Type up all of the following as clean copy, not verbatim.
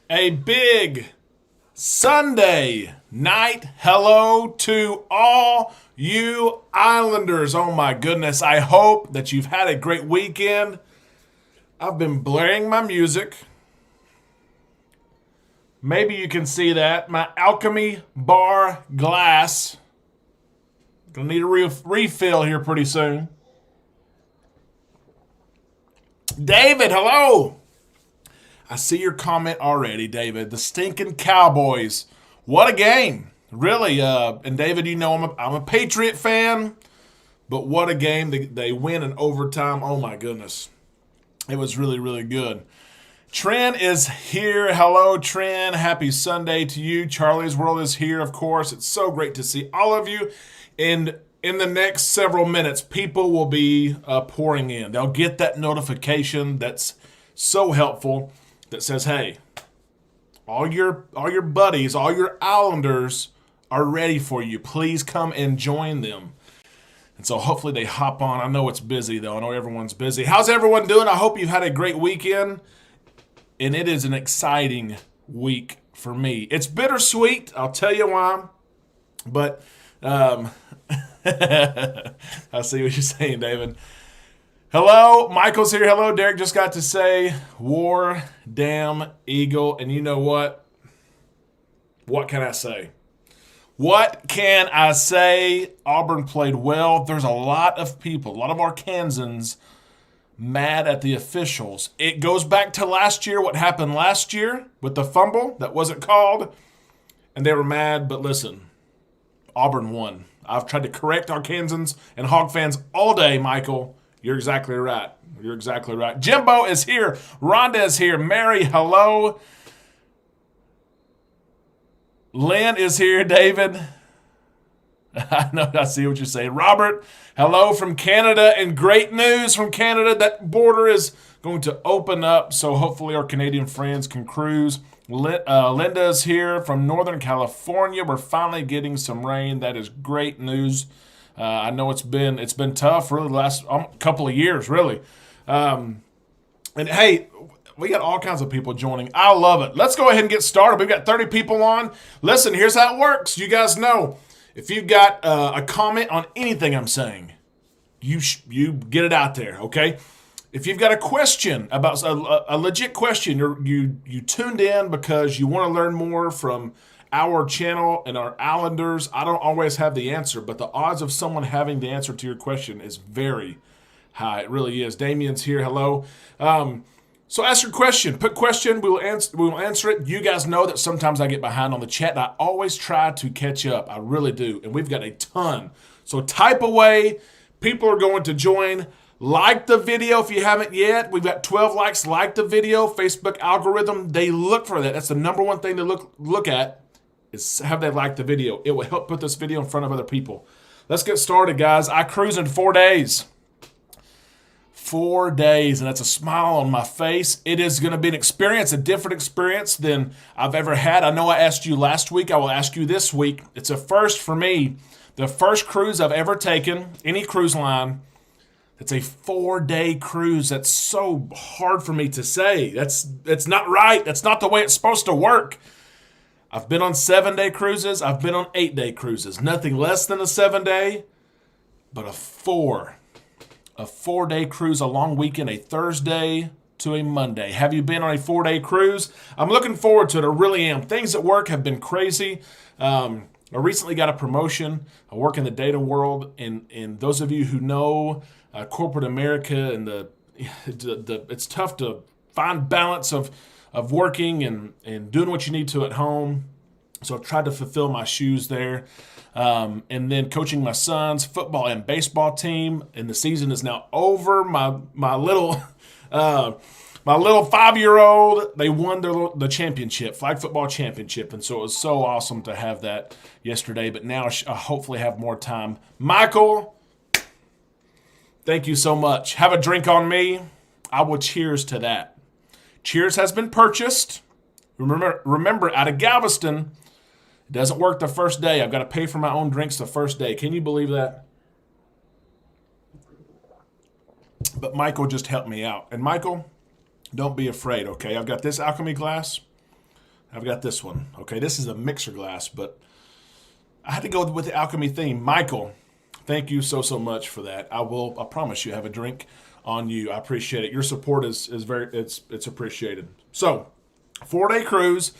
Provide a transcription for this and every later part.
A big Sunday night hello to all you Islanders. Oh my goodness. I hope that you've had a great weekend. I've been blaring my music. Maybe you can see that. My Alchemy Bar glass. Gonna need a refill here pretty soon. David, hello. I see your comment already, David. The stinking Cowboys. What a game. Really. And David, you know I'm a Patriot fan, but what a game. They win in overtime. Oh, my goodness. It was really, really good. Trin is here. Hello, Trin. Happy Sunday to you. Charlie's World is here, of course. It's so great to see all of you. And in the next several minutes, people will be pouring in. They'll get that notification that's so helpful that says, hey, all your buddies, all your Islanders are ready for you. Please come and join them. And so hopefully they hop on. I know it's busy, though. I know everyone's busy. How's everyone doing? I hope you've had a great weekend. And it is an exciting week for me. It's bittersweet. I'll tell you why. But I see what you're saying, David. Hello, Michael's here. Hello, Derek. Just got to say, War Damn Eagle. And you know what? What can I say? What can I say? Auburn played well. There's a lot of people, a lot of Arkansans mad at the officials. It goes back to last year, what happened last year with the fumble that wasn't called. And they were mad, but listen, Auburn won. I've tried to correct Arkansans and Hog fans all day, Michael. You're exactly right. You're exactly right. Jimbo is here. Rhonda is here. Mary, hello. Lynn is here. David. I know. I see what you're saying. Robert, hello from Canada. And great news from Canada. That border is going to open up. So hopefully our Canadian friends can cruise. Linda is here from Northern California. We're finally getting some rain. That is great news. I know it's been tough really the last couple of years, really. And hey, we got all kinds of people joining. I love it. Let's go ahead and get started. We've got 30 people on. Listen, here's how it works. You guys know, if you've got a comment on anything I'm saying, you get it out there, okay? If you've got a question about a legit question, you tuned in because you want to learn more from our channel and our Islanders. I don't always have the answer, but the odds of someone having the answer to your question is very high. It really is. Damien's here. Hello. So ask your question. Put question. We will answer it. You guys know that sometimes I get behind on the chat, and I always try to catch up. I really do. And we've got a ton. So type away. People are going to join. Like the video if you haven't yet. We've got 12 likes. Like the video. Facebook algorithm, they look for that. That's the number one thing to look at. Is have they like the video. It will help put this video in front of other people. Let's get started, guys. I cruise in 4 days. 4 days, and that's a smile on my face. It is going to be an experience, a different experience than I've ever had. I know I asked you last week. I will ask you this week. It's a first for me. The first cruise I've ever taken, any cruise line, it's a 4-day cruise. That's so hard for me to say. That's not right. That's not the way it's supposed to work. I've been on 7-day cruises. I've been on 8-day cruises. Nothing less than a 7-day, but a 4-day cruise, a long weekend, a Thursday to a Monday. Have you been on a 4-day cruise? I'm looking forward to it. I really am. Things at work have been crazy. I recently got a promotion. I work in the data world, and those of you who know corporate America and it's tough to find balance of working and doing what you need to at home. So I've tried to fulfill my shoes there. And then coaching my son's football and baseball team. And the season is now over. My little 5-year-old, they won the championship, flag football championship. And so it was so awesome to have that yesterday. But now I hopefully have more time. Michael, thank you so much. Have a drink on me. I will cheers to that. Cheers has been purchased. Remember, out of Galveston, it doesn't work the first day. I've got to pay for my own drinks the first day. Can you believe that? But Michael just helped me out. And Michael, don't be afraid, okay? I've got this alchemy glass. I've got this one. Okay, this is a mixer glass, but I had to go with the alchemy theme. Michael, thank you so much for that. I promise you, have a drink on you. I appreciate it. Your support is very it's appreciated. So, 4-day cruise.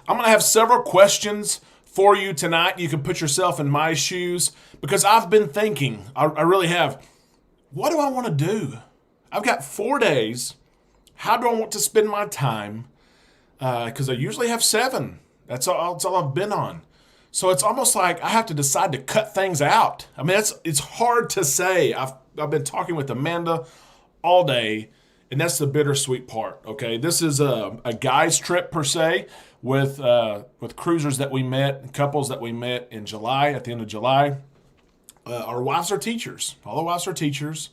I'm gonna have several questions for you tonight. You can put yourself in my shoes because I've been thinking. I really have. What do I want to do? I've got 4 days. How do I want to spend my time? Because I usually have 7. That's all I've been on. So it's almost like I have to decide to cut things out. I mean, it's hard to say. I've been talking with Amanda all day, and that's the bittersweet part. Okay, this is a guy's trip per se with cruisers that we met, couples that we met in July, at the end of July. Our wives are teachers. All the wives are teachers.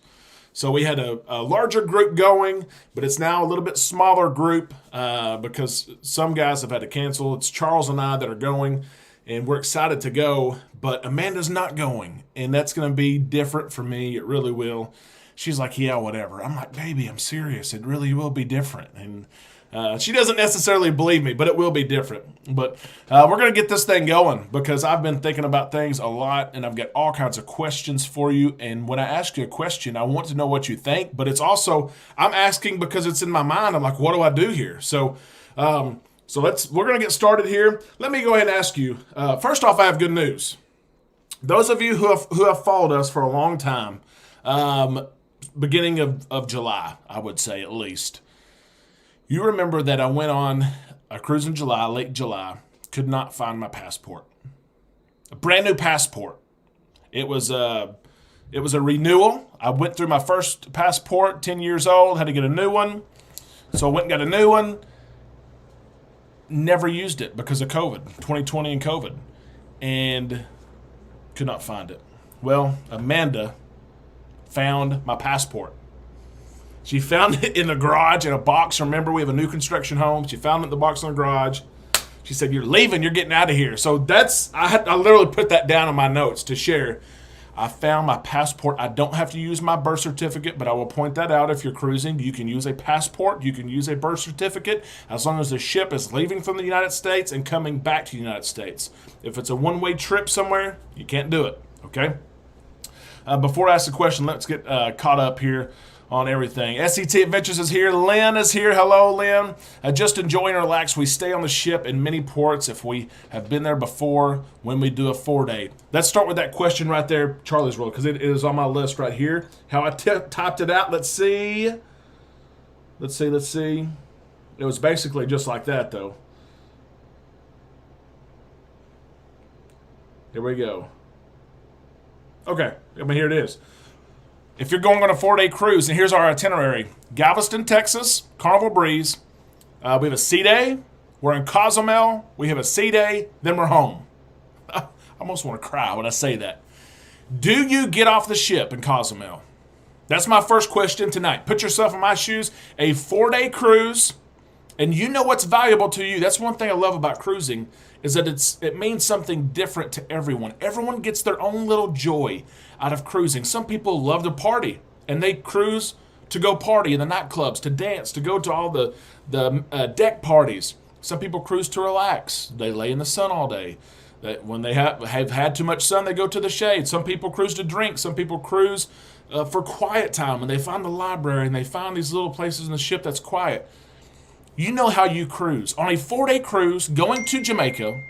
So we had a larger group going, but it's now a little bit smaller group because some guys have had to cancel. It's Charles and I that are going, and we're excited to go, but Amanda's not going, and that's going to be different for me. It really will. She's like, yeah, whatever. I'm like, baby, I'm serious. It really will be different. And she doesn't necessarily believe me, but it will be different. But we're going to get this thing going because I've been thinking about things a lot, and I've got all kinds of questions for you. And when I ask you a question, I want to know what you think, but it's also, I'm asking because it's in my mind. I'm like, what do I do here? So we're going to get started here. Let me go ahead and ask you. First off, I have good news. Those of you who have followed us for a long time, beginning of July, I would say at least, you remember that I went on a cruise in July, late July, could not find my passport. A brand new passport. It was a renewal. I went through my first passport, 10 years old, had to get a new one. So I went and got a new one. Never used it because of COVID, 2020 and COVID, and could not find it. Well, Amanda found my passport. She found it in the garage in a box. Remember, we have a new construction home. She found it in the box in the garage. She said, you're leaving, you're getting out of here. So I literally put that down in my notes to share. I found my passport. I don't have to use my birth certificate, but I will point that out. If you're cruising, you can use a passport. You can use a birth certificate as long as the ship is leaving from the United States and coming back to the United States. If it's a one-way trip somewhere, you can't do it, okay? Before I ask the question, let's get caught up here on everything. SET Adventures is here. Lynn is here. Hello, Lynn. Just enjoy and relax. We stay on the ship in many ports if we have been there before when we do a 4-day. Let's start with that question right there, Charlie's World, because it is on my list right here. How I typed it out. Let's see. It was basically just like that, though. Here we go. Okay. I mean, here it is. If you're going on a 4-day cruise, and here's our itinerary. Galveston, Texas, Carnival Breeze. We have a sea day. We're in Cozumel. We have a sea day. Then we're home. I almost want to cry when I say that. Do you get off the ship in Cozumel? That's my first question tonight. Put yourself in my shoes. A 4-day cruise, and you know what's valuable to you. That's one thing I love about cruising is that it means something different to everyone. Everyone gets their own little joy out of cruising. Some people love to party, and they cruise to go party in the nightclubs, to dance, to go to all the deck parties. Some people cruise to relax. They lay in the sun all day. When they have had too much sun, they go to the shade. Some people cruise to drink. Some people cruise for quiet time, and they find the library, and they find these little places in the ship that's quiet. You know how you cruise. On a 4-day cruise going to Jamaica,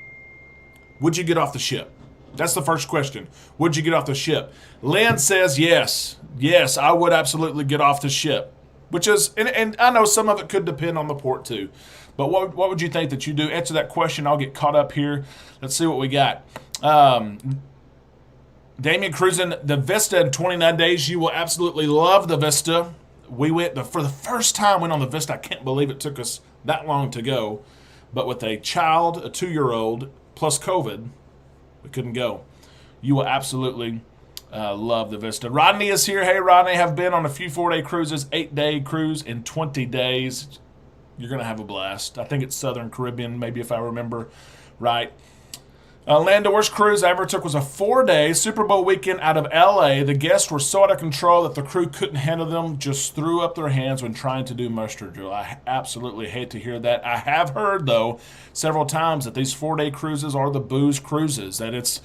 would you get off the ship? That's the first question. Would you get off the ship? Lynn says yes. Yes, I would absolutely get off the ship. Which is, and I know some of it could depend on the port too. But what would you think that you do? Answer that question. I'll get caught up here. Let's see what we got. Damien cruising the Vista in 29 days. You will absolutely love the Vista. We went for the first time went on the Vista. I can't believe it took us that long to go. But with a child, a 2-year-old, plus COVID, we couldn't go. You will absolutely love the Vista. Rodney is here. Hey, Rodney, have been on a few 4-day cruises, 8-day cruise in 20 days. You're going to have a blast. I think it's Southern Caribbean, maybe if I remember right. Landor's cruise I ever took was a 4-day Super Bowl weekend out of LA. The guests were so out of control that the crew couldn't handle them, just threw up their hands when trying to do muster drill. I absolutely hate to hear that. I have heard, though, several times that these 4-day cruises are the booze cruises, that it's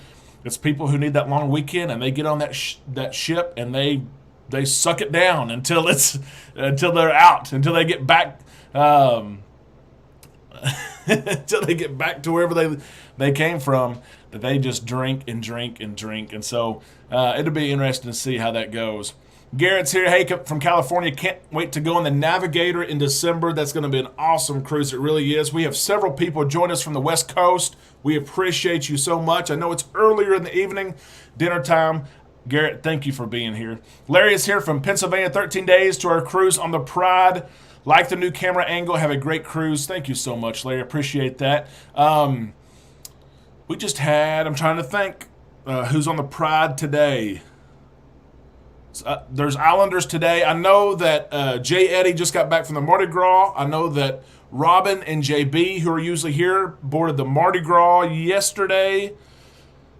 people who need that long weekend and they get on that ship and they suck it down until they're out, until they get back until they get back to wherever they came from, that they just drink and drink and drink. And so it'll be interesting to see how that goes. Garrett's here. Hey, from California. Can't wait to go on the Navigator in December. That's going to be an awesome cruise. It really is. We have several people join us from the West Coast. We appreciate you so much. I know it's earlier in the evening, dinner time. Garrett, thank you for being here. Larry is here from Pennsylvania. 13 days to our cruise on the Pride. Like the new camera angle. Have a great cruise. Thank you so much, Larry. Appreciate that. We just had, I'm trying to think, who's on the Pride today. There's Islanders today. I know that Jay Eddie just got back from the Mardi Gras. I know that Robin and JB, who are usually here, boarded the Mardi Gras yesterday.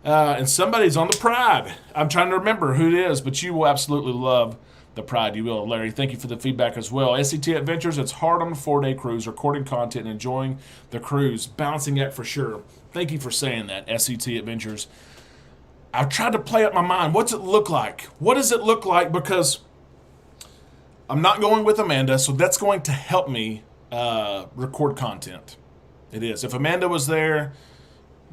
And somebody's on the Pride. I'm trying to remember who it is, but you will absolutely love the Pride. You will, Larry. Thank you for the feedback as well. SCT Adventures, it's hard on a 4-day cruise, recording content and enjoying the cruise. Balancing act for sure. Thank you for saying that, SCT Adventures. I've tried to play up my mind. What's it look like? What does it look like? Because I'm not going with Amanda, so that's going to help me record content. It is. If Amanda was there,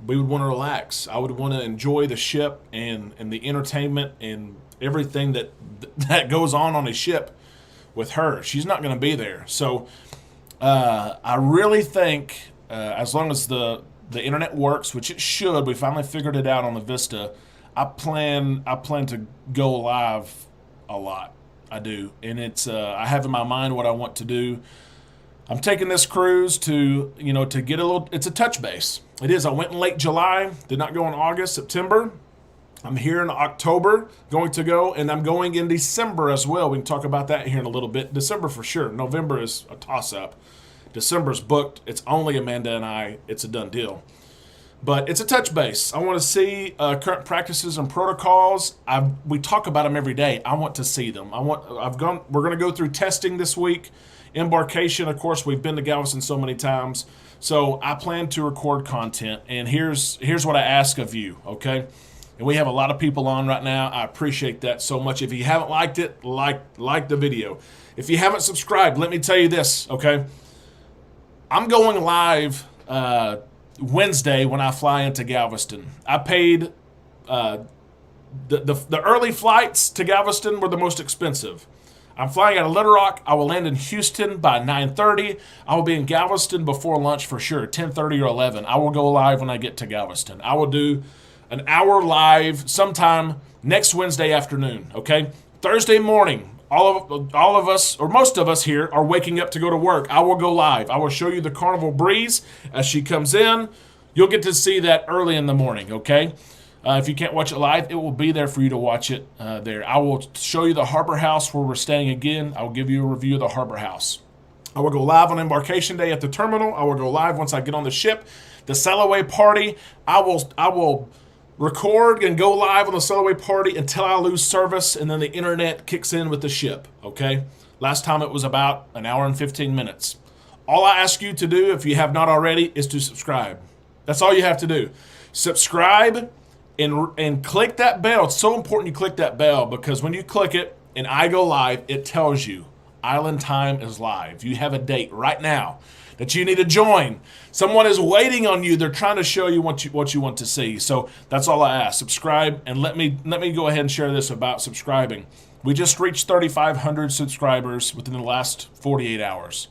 we would want to relax. I would want to enjoy the ship and the entertainment and everything that goes on a ship with her. She's not going to be there. So I really think as long as the internet works, which it should, we finally figured it out on the Vista, I plan to go live a lot. I do. And it's I have in my mind what I want to do. I'm taking this cruise to get a little, it's a touch base. It is. I went in late July, did not go in August, September. I'm here in October, going to go, and I'm going in December as well. We can talk about that here in a little bit. December for sure. November is a toss-up. December's booked. It's only Amanda and I. It's a done deal. But it's a touch base. I want to see current practices and protocols. We talk about them every day. I want to see them. We're going to go through testing this week. Embarkation, of course, we've been to Galveston so many times. So I plan to record content, and here's what I ask of you, okay? And we have a lot of people on right now. I appreciate that so much. If you haven't liked it, like the video. If you haven't subscribed, let me tell you this, okay? I'm going live Wednesday when I fly into Galveston. I paid the early flights to Galveston were the most expensive. I'm flying out of Little Rock. I will land in Houston by 9:30. I will be in Galveston before lunch for sure, 10:30 or 11. I will go live when I get to Galveston. I will do an hour live sometime next Wednesday afternoon, okay? Thursday morning, all of us, or most of us here, are waking up to go to work. I will go live. I will show you the Carnival Breeze as she comes in. You'll get to see that early in the morning, okay? If you can't watch it live, it will be there for you to watch it there. I will show you the Harbor House where we're staying again. I will give you a review of the Harbor House. I will go live on embarkation day at the terminal. I will go live once I get on the ship. The sail-away party, I will record and go live on the sail-away party until I lose service, and then the internet kicks in with the ship, okay? Last time it was about an hour and 15 minutes. All I ask you to do, if you have not already, is to subscribe. That's all you have to do. Subscribe and click that bell. It's so important you click that bell, because when you click it and I go live, it tells you Island Time is live. You have a date right now that you need to join. Someone is waiting on you. They're trying to show you what you want to see. So that's all I ask. Subscribe, and let me go ahead and share this about subscribing. We just reached 3,500 subscribers within the last 48 hours.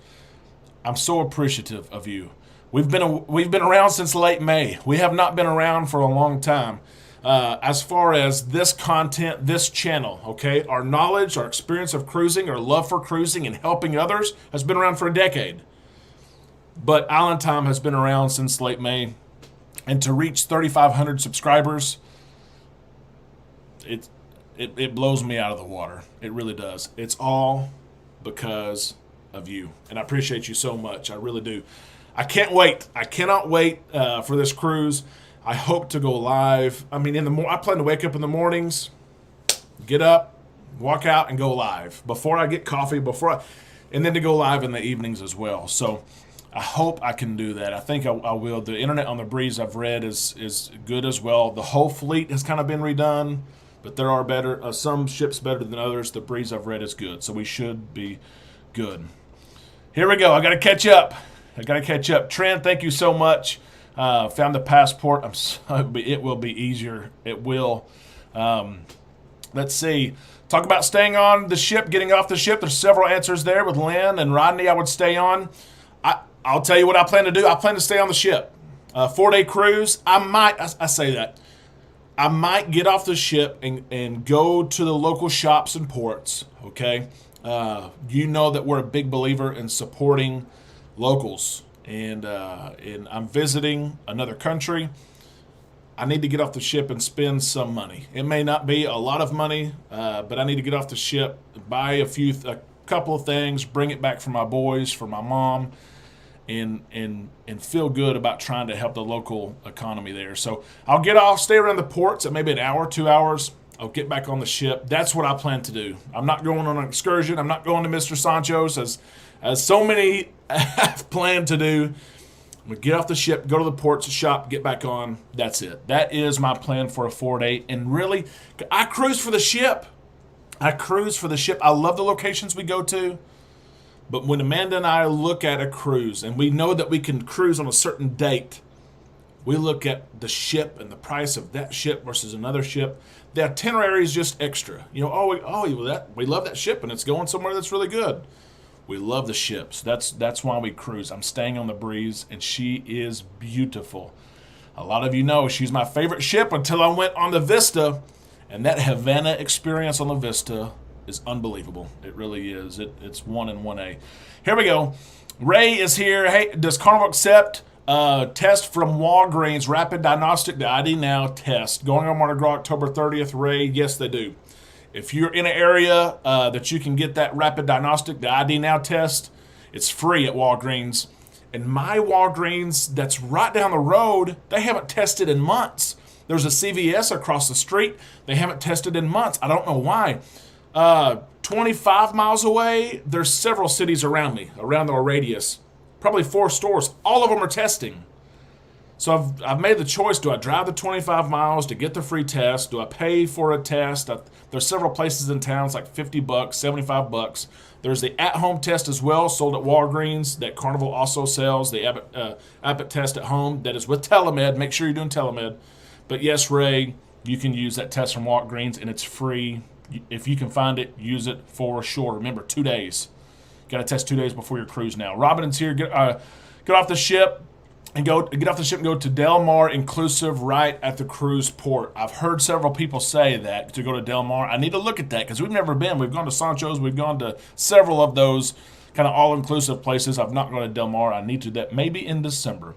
I'm so appreciative of you. We've been around since late May. We have not been around for a long time. As far as this content, this channel, okay, our knowledge, our experience of cruising, our love for cruising and helping others has been around for a decade. But Island Time has been around since late May. And to reach 3,500 subscribers, it blows me out of the water. It really does. It's all because of you. And I appreciate you so much. I really do. I can't wait. I cannot wait for this cruise. I hope to go live. I mean, I plan to wake up in the mornings, get up, walk out, and go live before I get coffee, and then to go live in the evenings as well. So I hope I can do that. I think I will. The internet on the Breeze, I've read, is good as well. The whole fleet has kind of been redone, but there are some ships better than others. The Breeze, I've read, is good, so we should be good. Here we go. I got to catch up. Trent, thank you so much. Found the passport. It will be easier. It will. Let's see. Talk about staying on the ship, getting off the ship. There's several answers there with Lynn and Rodney. I would stay on. I'll tell you what I plan to do. I plan to stay on the ship. 4-day cruise. I say that. I might get off the ship and go to the local shops and ports, okay? You know that we're a big believer in supporting locals. And I'm visiting another country. I need to get off the ship and spend some money. It may not be a lot of money, but I need to get off the ship, buy a couple of things, bring it back for my boys, for my mom, and feel good about trying to help the local economy there. So I'll get off, stay around the ports at maybe an hour, 2 hours. I'll get back on the ship. That's what I plan to do. I'm not going on an excursion. I'm not going to Mr. Sancho's as so many have planned to do. I'm going to get off the ship, go to the ports, shop, get back on. That's it. That is my plan for a 4-day. And really, I cruise for the ship. I love the locations we go to. But when Amanda and I look at a cruise, and we know that we can cruise on a certain date, we look at the ship and the price of that ship versus another ship. The itinerary is just extra. We love that ship, and it's going somewhere that's really good. We love the ships. That's why we cruise. I'm staying on the Breeze, and she is beautiful. A lot of you know she's my favorite ship until I went on the Vista, and that Havana experience on the Vista is unbelievable. It really is. It's 1 and 1A. Here we go. Ray is here. Hey, does Carnival accept test from Walgreens, rapid diagnostic, the ID Now test? Going on Mardi Gras October 30th, Ray, yes, they do. If you're in an area that you can get that rapid diagnostic, the ID Now test, it's free at Walgreens. And my Walgreens that's right down the road, they haven't tested in months. There's a CVS across the street. They haven't tested in months. I don't know why. 25 miles away, there's several cities around me, around our radius. Probably 4 stores. All of them are testing. So I've made the choice. Do I drive the 25 miles to get the free test? Do I pay for a test? There's several places in town. It's like $50, $75. There's the at-home test as well, sold at Walgreens, that Carnival also sells. The Abbott test at home that is with Telemed. Make sure you're doing Telemed. But yes, Ray, you can use that test from Walgreens, and it's free. If you can find it, use it for sure. Remember, 2 days. Got to test 2 days before your cruise now. Robin's here. Get off the ship and go to Del Mar Inclusive right at the cruise port. I've heard several people say that to go to Del Mar. I need to look at that because we've never been. We've gone to Sancho's. We've gone to several of those kind of all-inclusive places. I've not gone to Del Mar. I need to that maybe in December.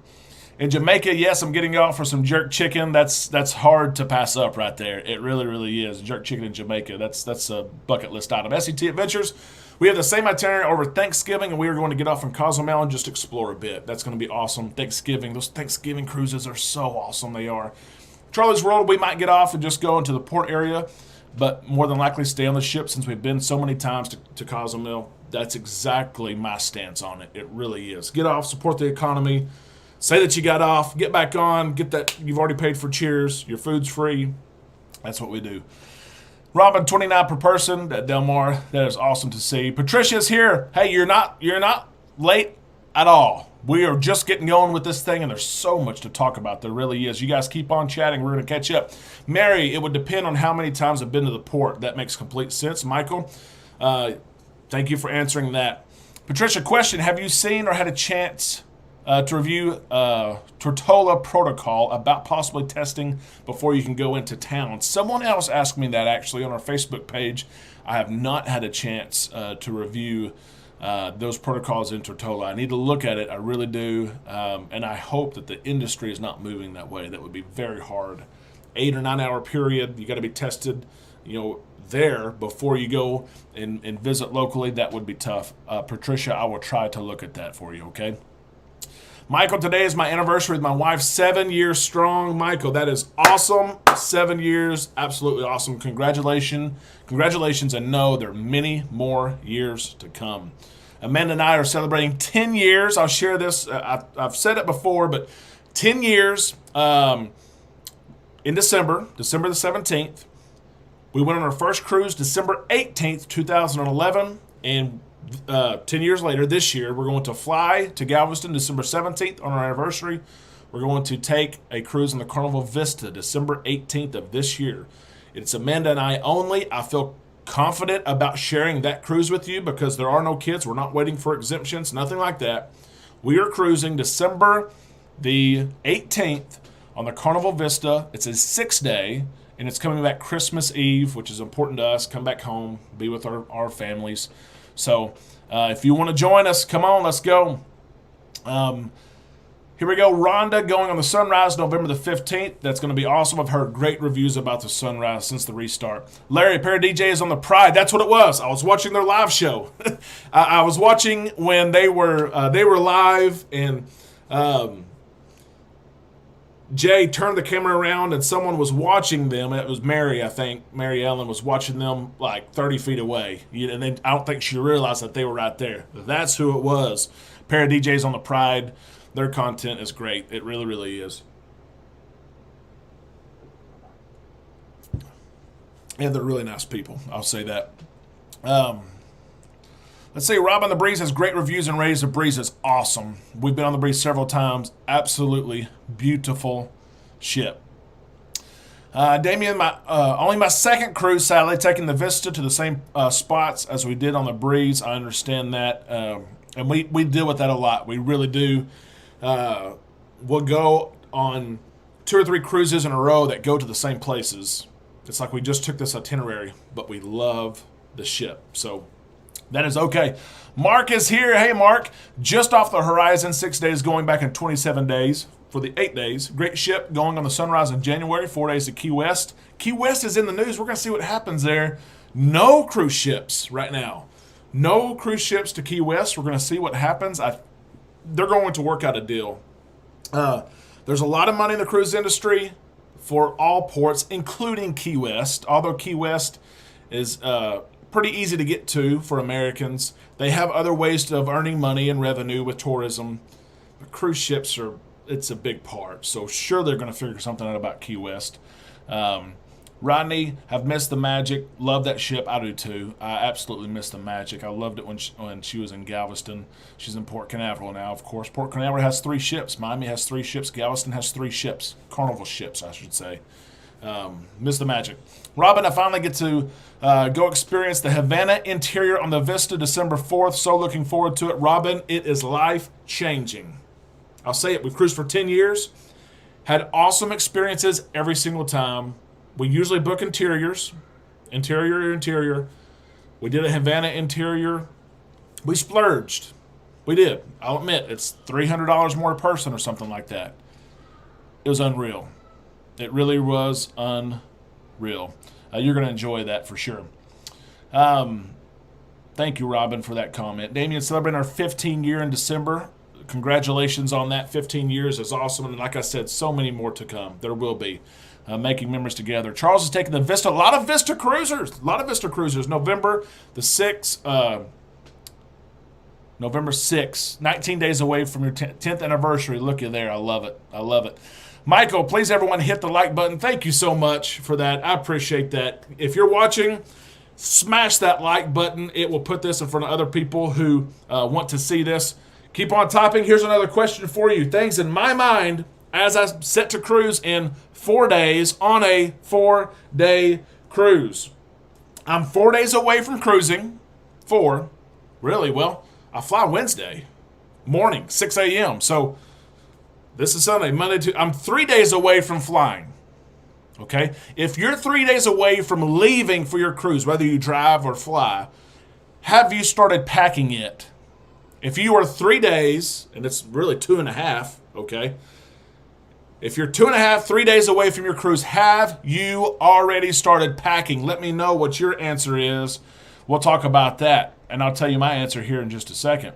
In Jamaica, yes, I'm getting out for some jerk chicken. That's hard to pass up right there. It really, really is. Jerk chicken in Jamaica. That's a bucket list item. SET Adventures, we have the same itinerary over Thanksgiving, and we are going to get off from Cozumel and just explore a bit. That's going to be awesome. Thanksgiving, those Thanksgiving cruises are so awesome. They are. Charlie's World, we might get off and just go into the port area, but more than likely stay on the ship since we've been so many times to Cozumel. That's exactly my stance on it. It really is. Get off, support the economy. Say that you got off, get back on, get that you've already paid for cheers, your food's free. That's what we do. Robin, 29 per person at Del Mar. That is awesome to see. Patricia's here. Hey, you're not late at all. We are just getting going with this thing, and there's so much to talk about. There really is. You guys keep on chatting. We're going to catch up. Mary, it would depend on how many times I've been to the port. That makes complete sense. Michael, thank you for answering that. Patricia, question, have you seen or had a chance to review Tortola protocol about possibly testing before you can go into town? Someone else asked me that actually on our Facebook page. I have not had a chance to review those protocols in Tortola. I need to look at it. I really do. And I hope that the industry is not moving that way. That would be very hard. 8 or 9 hour period. You got to be tested, there before you go and visit locally. That would be tough. Patricia, I will try to look at that for you, okay? Michael, today is my anniversary with my wife, 7 years strong. Michael, that is awesome. 7 years, absolutely awesome. Congratulations, and know there are many more years to come. Amanda and I are celebrating 10 years. I'll share this. I've said it before, but 10 years in December the 17th. We went on our first cruise December 18th, 2011, and 10 years later, this year, we're going to fly to Galveston December 17th on our anniversary. We're going to take a cruise on the Carnival Vista December 18th of this year. It's Amanda and I only. I feel confident about sharing that cruise with you because there are no kids. We're not waiting for exemptions, nothing like that. We are cruising December the 18th on the Carnival Vista. It's a 6-day, and it's coming back Christmas Eve, which is important to us. Come back home, be with our families. So if you want to join us, come on, let's go. Here we go. Rhonda going on the Sunrise November the 15th. That's going to be awesome. I've heard great reviews about the Sunrise since the restart. Larry, Paradj is on the Pride. That's what it was. I was watching their live show. I was watching when they were live, and Jay turned the camera around and someone was watching them. It was Mary, I think. Mary Ellen was watching them like 30 feet away. And I don't think she realized that they were right there. That's who it was. Paradj's on the Pride. Their content is great. It really, really is. And they're really nice people. I'll say that. Let's see. Rob on the Breeze has great reviews and rates. The Breeze is awesome. We've been on the Breeze several times. Absolutely beautiful ship. Damien, only my second cruise, sadly, taking the Vista to the same spots as we did on the Breeze. I understand that. And we deal with that a lot. We really do. We'll go on 2 or 3 cruises in a row that go to the same places. It's like we just took this itinerary, but we love the ship. So that is okay. Mark is here. Hey, Mark. Just off the horizon, 6 days going back in 27 days for the 8 days. Great ship going on the Sunrise in January, 4 days to Key West. Key West is in the news. We're going to see what happens there. No cruise ships right now. No cruise ships to Key West. We're going to see what happens. They're going to work out a deal. There's a lot of money in the cruise industry for all ports, including Key West. Although Key West is pretty easy to get to for Americans. They have other ways of earning money and revenue with tourism. The cruise ships it's a big part. So sure they're going to figure something out about Key West. Rodney, have missed the Magic. Love that ship. I do too. I absolutely miss the Magic. I loved it when she was in Galveston. She's in Port Canaveral now, of course. Port Canaveral has 3 ships. Miami has 3 ships. Galveston has 3 ships. Carnival ships, I should say. Miss the Magic. Robin, I finally get to go experience the Havana interior on the Vista December 4th. So looking forward to it. Robin, it is life-changing. I'll say it. We've cruised for 10 years. Had awesome experiences every single time. We usually book interiors. Interior. We did a Havana interior. We splurged. We did. I'll admit, it's $300 more a person or something like that. It was unreal. It really was unreal. You're going to enjoy that for sure. Thank you, Robin, for that comment. Damien, celebrating our 15 year in December. Congratulations on that. 15 years is awesome. And like I said, so many more to come. There will be. Making memories together. Charles is taking the Vista. A lot of Vista cruisers. November the 6th. November 6th. 19 days away from your 10th anniversary. Looky there. I love it. Michael, please everyone hit the like button. Thank you so much for that. I appreciate that. If you're watching, smash that like button. It will put this in front of other people who want to see this. Keep on typing. Here's another question for you. Things in my mind as I set to cruise in 4 days on a 4-day cruise. I'm 4 days away from cruising. 4. Really? Well, I fly Wednesday morning, 6 a.m. So this is Sunday, Monday, I'm 3 days away from flying. Okay? If you're 3 days away from leaving for your cruise, whether you drive or fly, have you started packing it? If you are 3 days, and it's really 2.5, okay? If you're 2.5, 3 days away from your cruise, have you already started packing? Let me know what your answer is. We'll talk about that, and I'll tell you my answer here in just a second.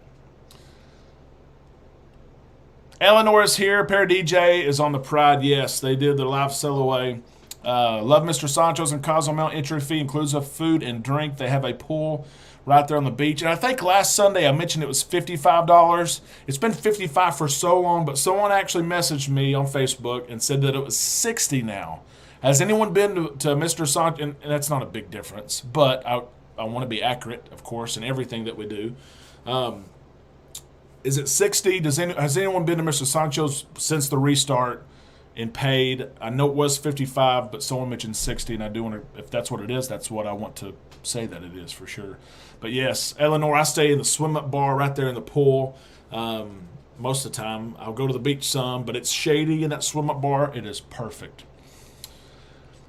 Eleanor is here. Para DJ is on the Pride. Yes, they did the live sell away. Love Mr. Sancho's and Cozumel. Entry fee includes a food and drink. They have a pool right there on the beach. And I think last Sunday I mentioned it was $55. It's been $55 for so long, but someone actually messaged me on Facebook and said that it was $60 now. Has anyone been to Mr. Sancho? And that's not a big difference, but I want to be accurate, of course, in everything that we do. Is it $60? Has anyone been to Mr. Sancho's since the restart and paid? I know it was $55, but someone mentioned $60, and I do want to, if that's what it is, that's what I want to say that it is for sure. But yes, Eleanor, I stay in the swim-up bar right there in the pool. Most of the time, I'll go to the beach some, but it's shady in that swim-up bar. It is perfect.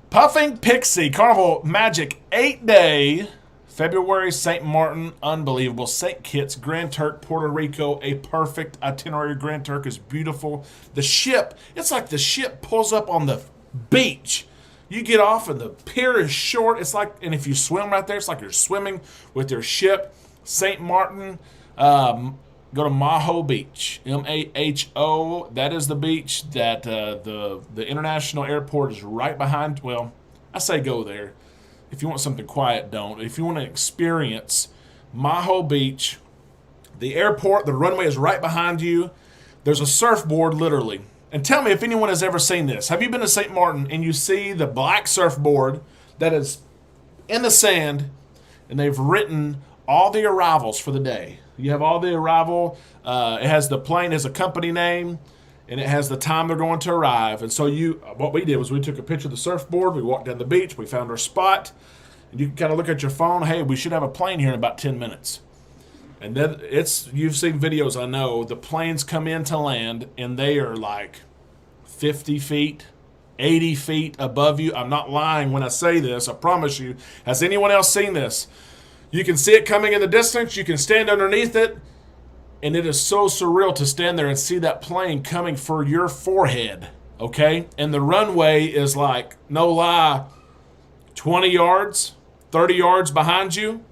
Puffing Pixie Carnival Magic 8-day. February, St. Martin, unbelievable. St. Kitts, Grand Turk, Puerto Rico, a perfect itinerary. Grand Turk is beautiful. The ship, it's like the ship pulls up on the beach. You get off and the pier is short. It's like, and if you swim right there, it's like you're swimming with your ship. St. Martin, go to Maho Beach, M-A-H-O. That is the beach that the international airport is right behind. Well, I say go there. If you want something quiet, don't. If you want to experience Maho Beach, the airport, the runway is right behind you. There's a surfboard, literally. And tell me if anyone has ever seen this. Have you been to St. Martin and you see the black surfboard that is in the sand, and they've written all the arrivals for the day? You have all the arrival. It has the plane as a company name, and it has the time they're going to arrive. And so what we did was we took a picture of the surfboard. We walked down the beach. We found our spot. And you can kind of look at your phone. Hey, we should have a plane here in about 10 minutes. And then you've seen videos, I know. The planes come in to land, and they are like 50 feet, 80 feet above you. I'm not lying when I say this. I promise you. Has anyone else seen this? You can see it coming in the distance. You can stand underneath it. And it is so surreal to stand there and see that plane coming for your forehead, okay? And the runway is like, no lie, 20 yards, 30 yards behind you.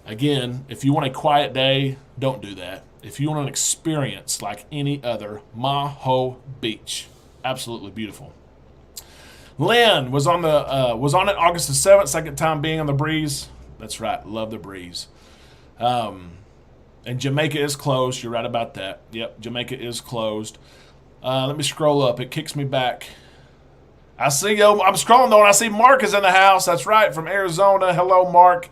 Again, if you want a quiet day, don't do that. If you want an experience like any other, Maho Beach, absolutely beautiful. Lynn was on it August the 7th, second time being on the breeze. That's right, love the breeze. And Jamaica is closed. You're right about that. Yep, Jamaica is closed. Let me scroll up. It kicks me back. I see. I'm scrolling though, and I see Mark is in the house. That's right, from Arizona. Hello, Mark.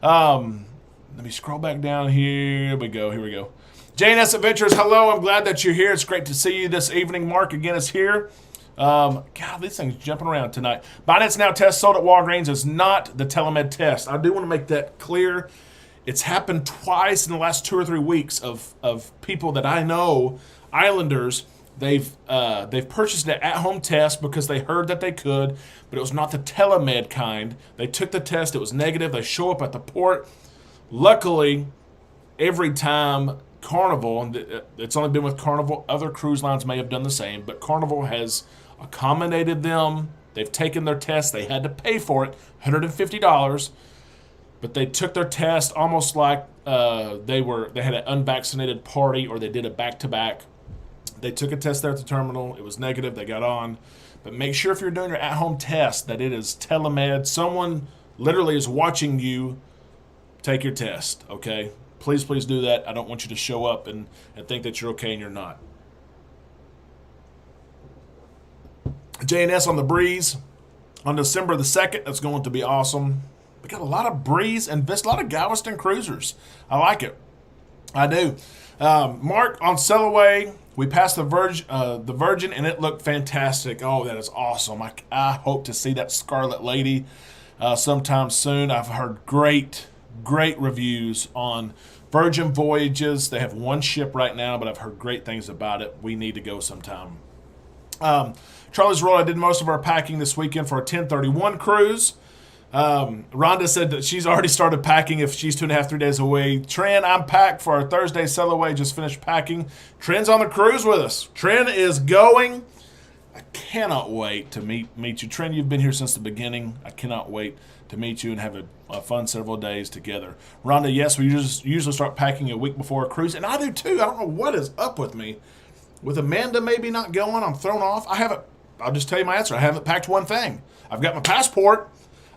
Let me scroll back down here. Here we go. JNS Adventures. Hello. I'm glad that you're here. It's great to see you this evening. Mark again is here. God, this thing's jumping around tonight. Binance Now test sold at Walgreens is not the telemed test. I do want to make that clear. It's happened twice in the last 2 or 3 weeks of people that I know, Islanders. They've purchased an at-home test because they heard that they could, but it was not the telemed kind. They took the test. It was negative. They show up at the port. Luckily, every time Carnival, and it's only been with Carnival, other cruise lines may have done the same, but Carnival has accommodated them. They've taken their test. They had to pay for it, $150. But they took their test almost like they had an unvaccinated party, or they did a back-to-back. They took a test there at the terminal. It was negative. They got on. But make sure if you're doing your at-home test that it is telemed. Someone literally is watching you take your test, okay? Please do that. I don't want you to show up and think that you're okay and you're not. JNS on the breeze on December the 2nd. That's going to be awesome. We got a lot of breeze and a lot of Galveston cruisers. I like it. I do. Mark, on Sellaway, we passed the Virgin, and it looked fantastic. Oh, that is awesome. I hope to see that Scarlet Lady sometime soon. I've heard great reviews on Virgin Voyages. They have one ship right now, but I've heard great things about it. We need to go sometime. Charlie's Roll, I did most of our packing this weekend for a 1031 cruise. Rhonda said that she's already started packing if she's 2.5, 3 days away. Tren, I'm packed for our Thursday sell away. Just finished packing. Tren's on the cruise with us. Tren is going. I cannot wait to meet you. Trent, you've been here since the beginning. I cannot wait to meet you and have a fun several days together. Rhonda, yes, we usually start packing a week before a cruise, and I do too. I don't know what is up with me. With Amanda maybe not going, I'm thrown off. I'll just tell you my answer. I haven't packed one thing. I've got my passport.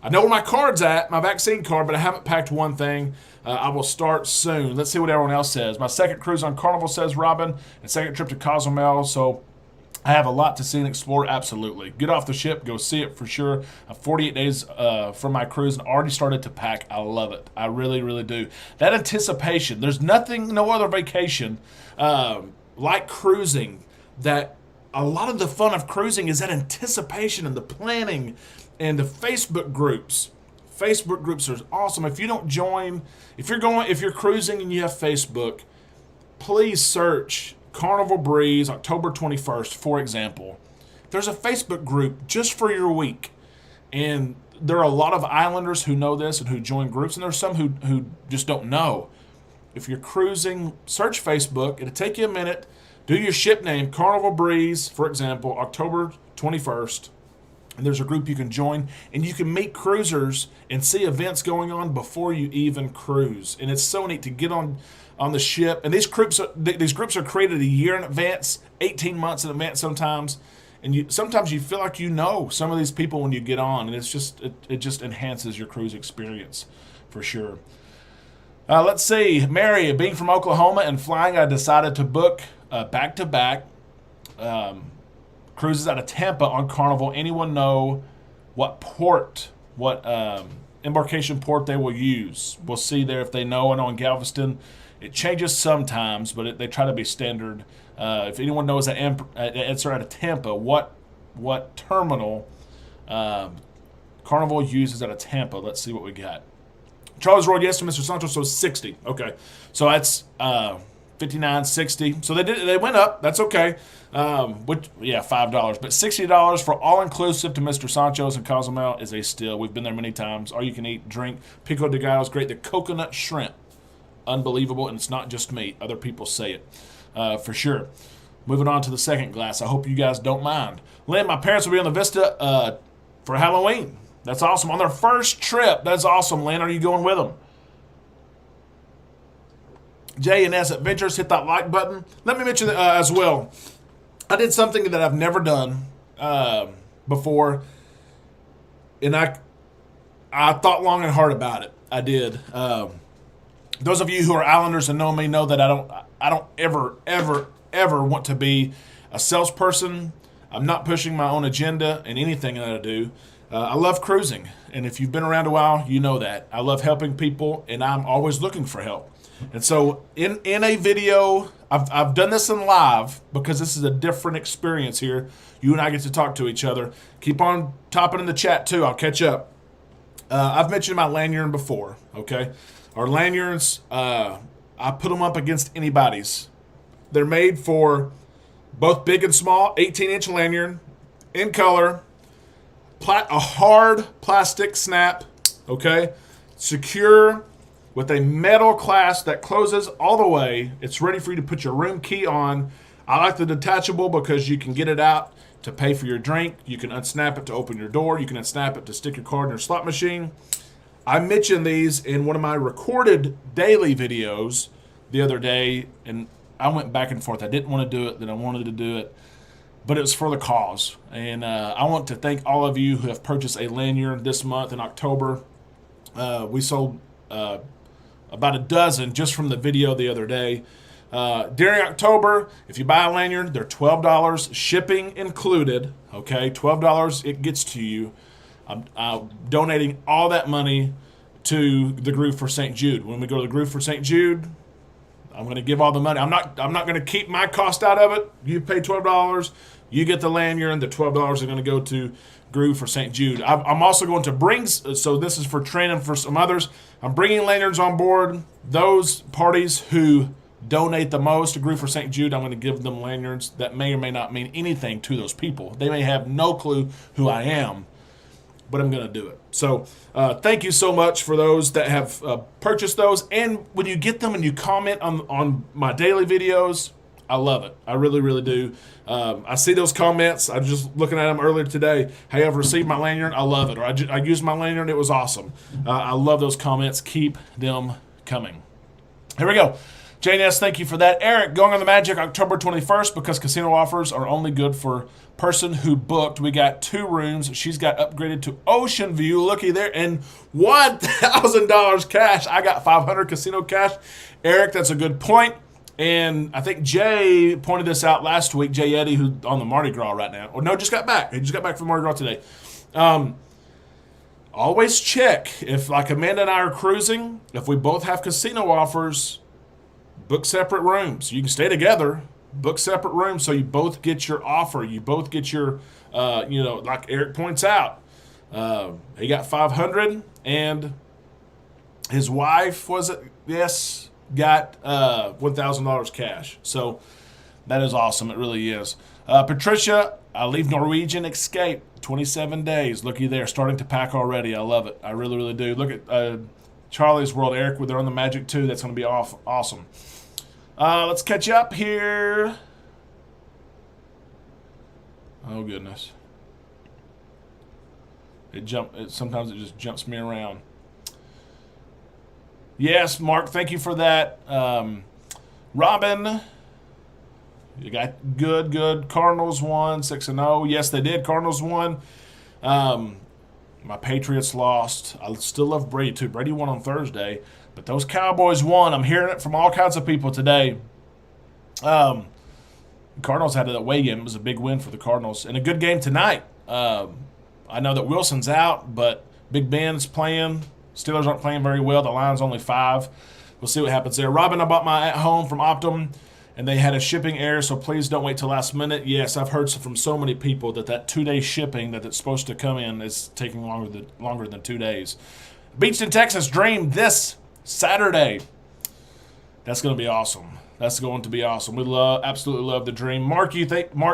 I know where my card's at, my vaccine card, but I haven't packed one thing. I will start soon. Let's see what everyone else says. My second cruise on Carnival, says Robin, and second trip to Cozumel, so I have a lot to see and explore, absolutely. Get off the ship, go see it for sure. 48 days from my cruise and already started to pack. I love it. I really, really do. That anticipation, there's nothing, no other vacation like cruising, that a lot of the fun of cruising is that anticipation and the planning and the Facebook groups. Facebook groups are awesome. If you don't join, if you're cruising and you have Facebook, please search Carnival Breeze, October 21st, for example. There's a Facebook group just for your week. And there are a lot of islanders who know this and who join groups, and there's some who just don't know. If you're cruising, search Facebook. It'll take you a minute. Do your ship name, Carnival Breeze, for example, October 21st. And there's a group you can join, and you can meet cruisers and see events going on before you even cruise. And it's so neat to get on the ship. And these groups are created a year in advance, 18 months in advance sometimes. And sometimes you feel like you know some of these people when you get on, and it just enhances your cruise experience for sure. Let's see. Mary, being from Oklahoma and flying, I decided to book back-to-back cruises out of Tampa on Carnival. Anyone know what embarkation port they will use? We'll see there if they know. I know in Galveston it changes sometimes, but they try to be standard. If anyone knows that answer out of Tampa, what terminal Carnival uses out of Tampa? Let's see what we got. Charles rolled yes to Mr. Santos, so 60. Okay, so that's 59, 60. So they went up. That's okay. $5, but $60 for all inclusive to Mr. Sancho's and Cozumel is a steal. We've been there many times. All you can eat, drink. Pico de Gallo is great. The coconut shrimp, unbelievable, and it's not just me. Other people say it for sure. Moving on to the second glass. I hope you guys don't mind. Lynn, my parents will be on the Vista for Halloween. That's awesome. On their first trip. That's awesome, Lynn. Are you going with them? J&S Adventures, hit that like button. Let me mention as well, I did something that I've never done before, and I thought long and hard about it. I did. Those of you who are Islanders and know me know that I don't ever want to be a salesperson. I'm not pushing my own agenda in anything that I do. I love cruising, and if you've been around a while, you know that. I love helping people, and I'm always looking for help. And so in a video, I've done this in live because this is a different experience here. You and I get to talk to each other. Keep on topping in the chat, too. I'll catch up. I've mentioned my lanyard before, okay? Our lanyards, I put them up against anybody's. They're made for both big and small, 18-inch lanyard, in color, a hard plastic snap, okay? Secure with a metal clasp that closes all the way. It's ready for you to put your room key on. I like the detachable because you can get it out to pay for your drink. You can unsnap it to open your door. You can unsnap it to stick your card in your slot machine. I mentioned these in one of my recorded daily videos the other day, and I went back and forth. I didn't want to do it, then I wanted to do it, but it was for the cause. And I want to thank all of you who have purchased a lanyard this month in October. We sold about a dozen just from the video the other day. During October, if you buy a lanyard, they're $12, shipping included, okay? $12 it gets to you. I'm donating all that money to the Groove for St. Jude. When we go to the Groove for St. Jude, I'm going to give all the money. I'm not going to keep my cost out of it. You pay $12, you get the lanyard, and the $12 are going to go to Groove for St. Jude. I'm also going to bring, so this is for training for some others, I'm bringing lanyards on board. Those parties who donate the most to Groove for St. Jude, I'm going to give them lanyards that may or may not mean anything to those people. They may have no clue who I am, but I'm going to do it. So thank you so much for those that have purchased those. And when you get them and you comment on my daily videos, I love it. I really, really do. I see those comments. I was just looking at them earlier today. Hey, I've received my lanyard. I love it. Or I used my lanyard. It was awesome. I love those comments. Keep them coming. Here we go. JNS, thank you for that. Eric, going on the Magic October 21st because casino offers are only good for person who booked. We got 2 rooms. She's got upgraded to Ocean View. Looky there. And $1,000 cash. I got 500 casino cash. Eric, that's a good point. And I think Jay pointed this out last week. Jay Eddy, who's on the Mardi Gras right now. Or no, just got back. He just got back from Mardi Gras today. Always check if, like Amanda and I are cruising, if we both have casino offers, book separate rooms. You can stay together, book separate rooms so you both get your offer. You both get your, like Eric points out, he got 500 and his wife, was it? Yes, got $1,000 cash. So that is awesome. It really is. Patricia, I leave Norwegian Escape 27 days. Looky there, starting to pack already. I love it. I really, really do. Look at Charlie's World, Eric, they're on the Magic too. That's going to be awesome. Let's catch up here. Oh, goodness. Sometimes it just jumps me around. Yes, Mark, thank you for that. Robin, you got good. Cardinals won 6-0. Yes, they did. Cardinals won. My Patriots lost. I still love Brady, too. Brady won on Thursday, but those Cowboys won. I'm hearing it from all kinds of people today. Cardinals had that away game. It was a big win for the Cardinals. And a good game tonight. I know that Wilson's out, but Big Ben's playing. Steelers aren't playing very well. The line's only 5. We'll see what happens there. Robin, I bought my at-home from Optum, and they had a shipping error, so please don't wait till last minute. Yes, I've heard from so many people that 2-day shipping that it's supposed to come in is taking longer than 2 days. Beachton, Texas, Dream this Saturday. That's going to be awesome. That's going to be awesome. We absolutely love the Dream. Mark,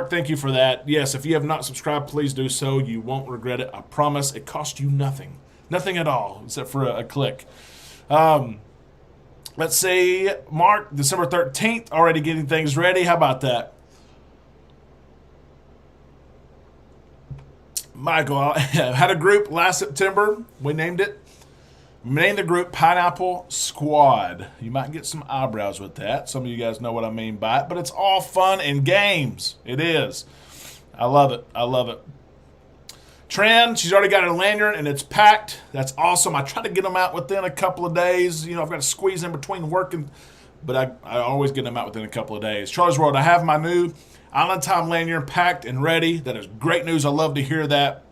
thank you for that. Yes, if you have not subscribed, please do so. You won't regret it. I promise. It costs you nothing. Nothing at all, except for a click. Let's see. Mark, December 13th, already getting things ready. How about that? Michael, I had a group last September. We named it. We named the group Pineapple Squad. You might get some eyebrows with that. Some of you guys know what I mean by it, but it's all fun and games. It is. I love it. I love it. Tran, she's already got her lanyard and it's packed. That's awesome. I try to get them out within a couple of days. I've got to squeeze in between working, but I always get them out within a couple of days. Charlie's World, I have my new Island Time lanyard packed and ready. That is great news. I love to hear that.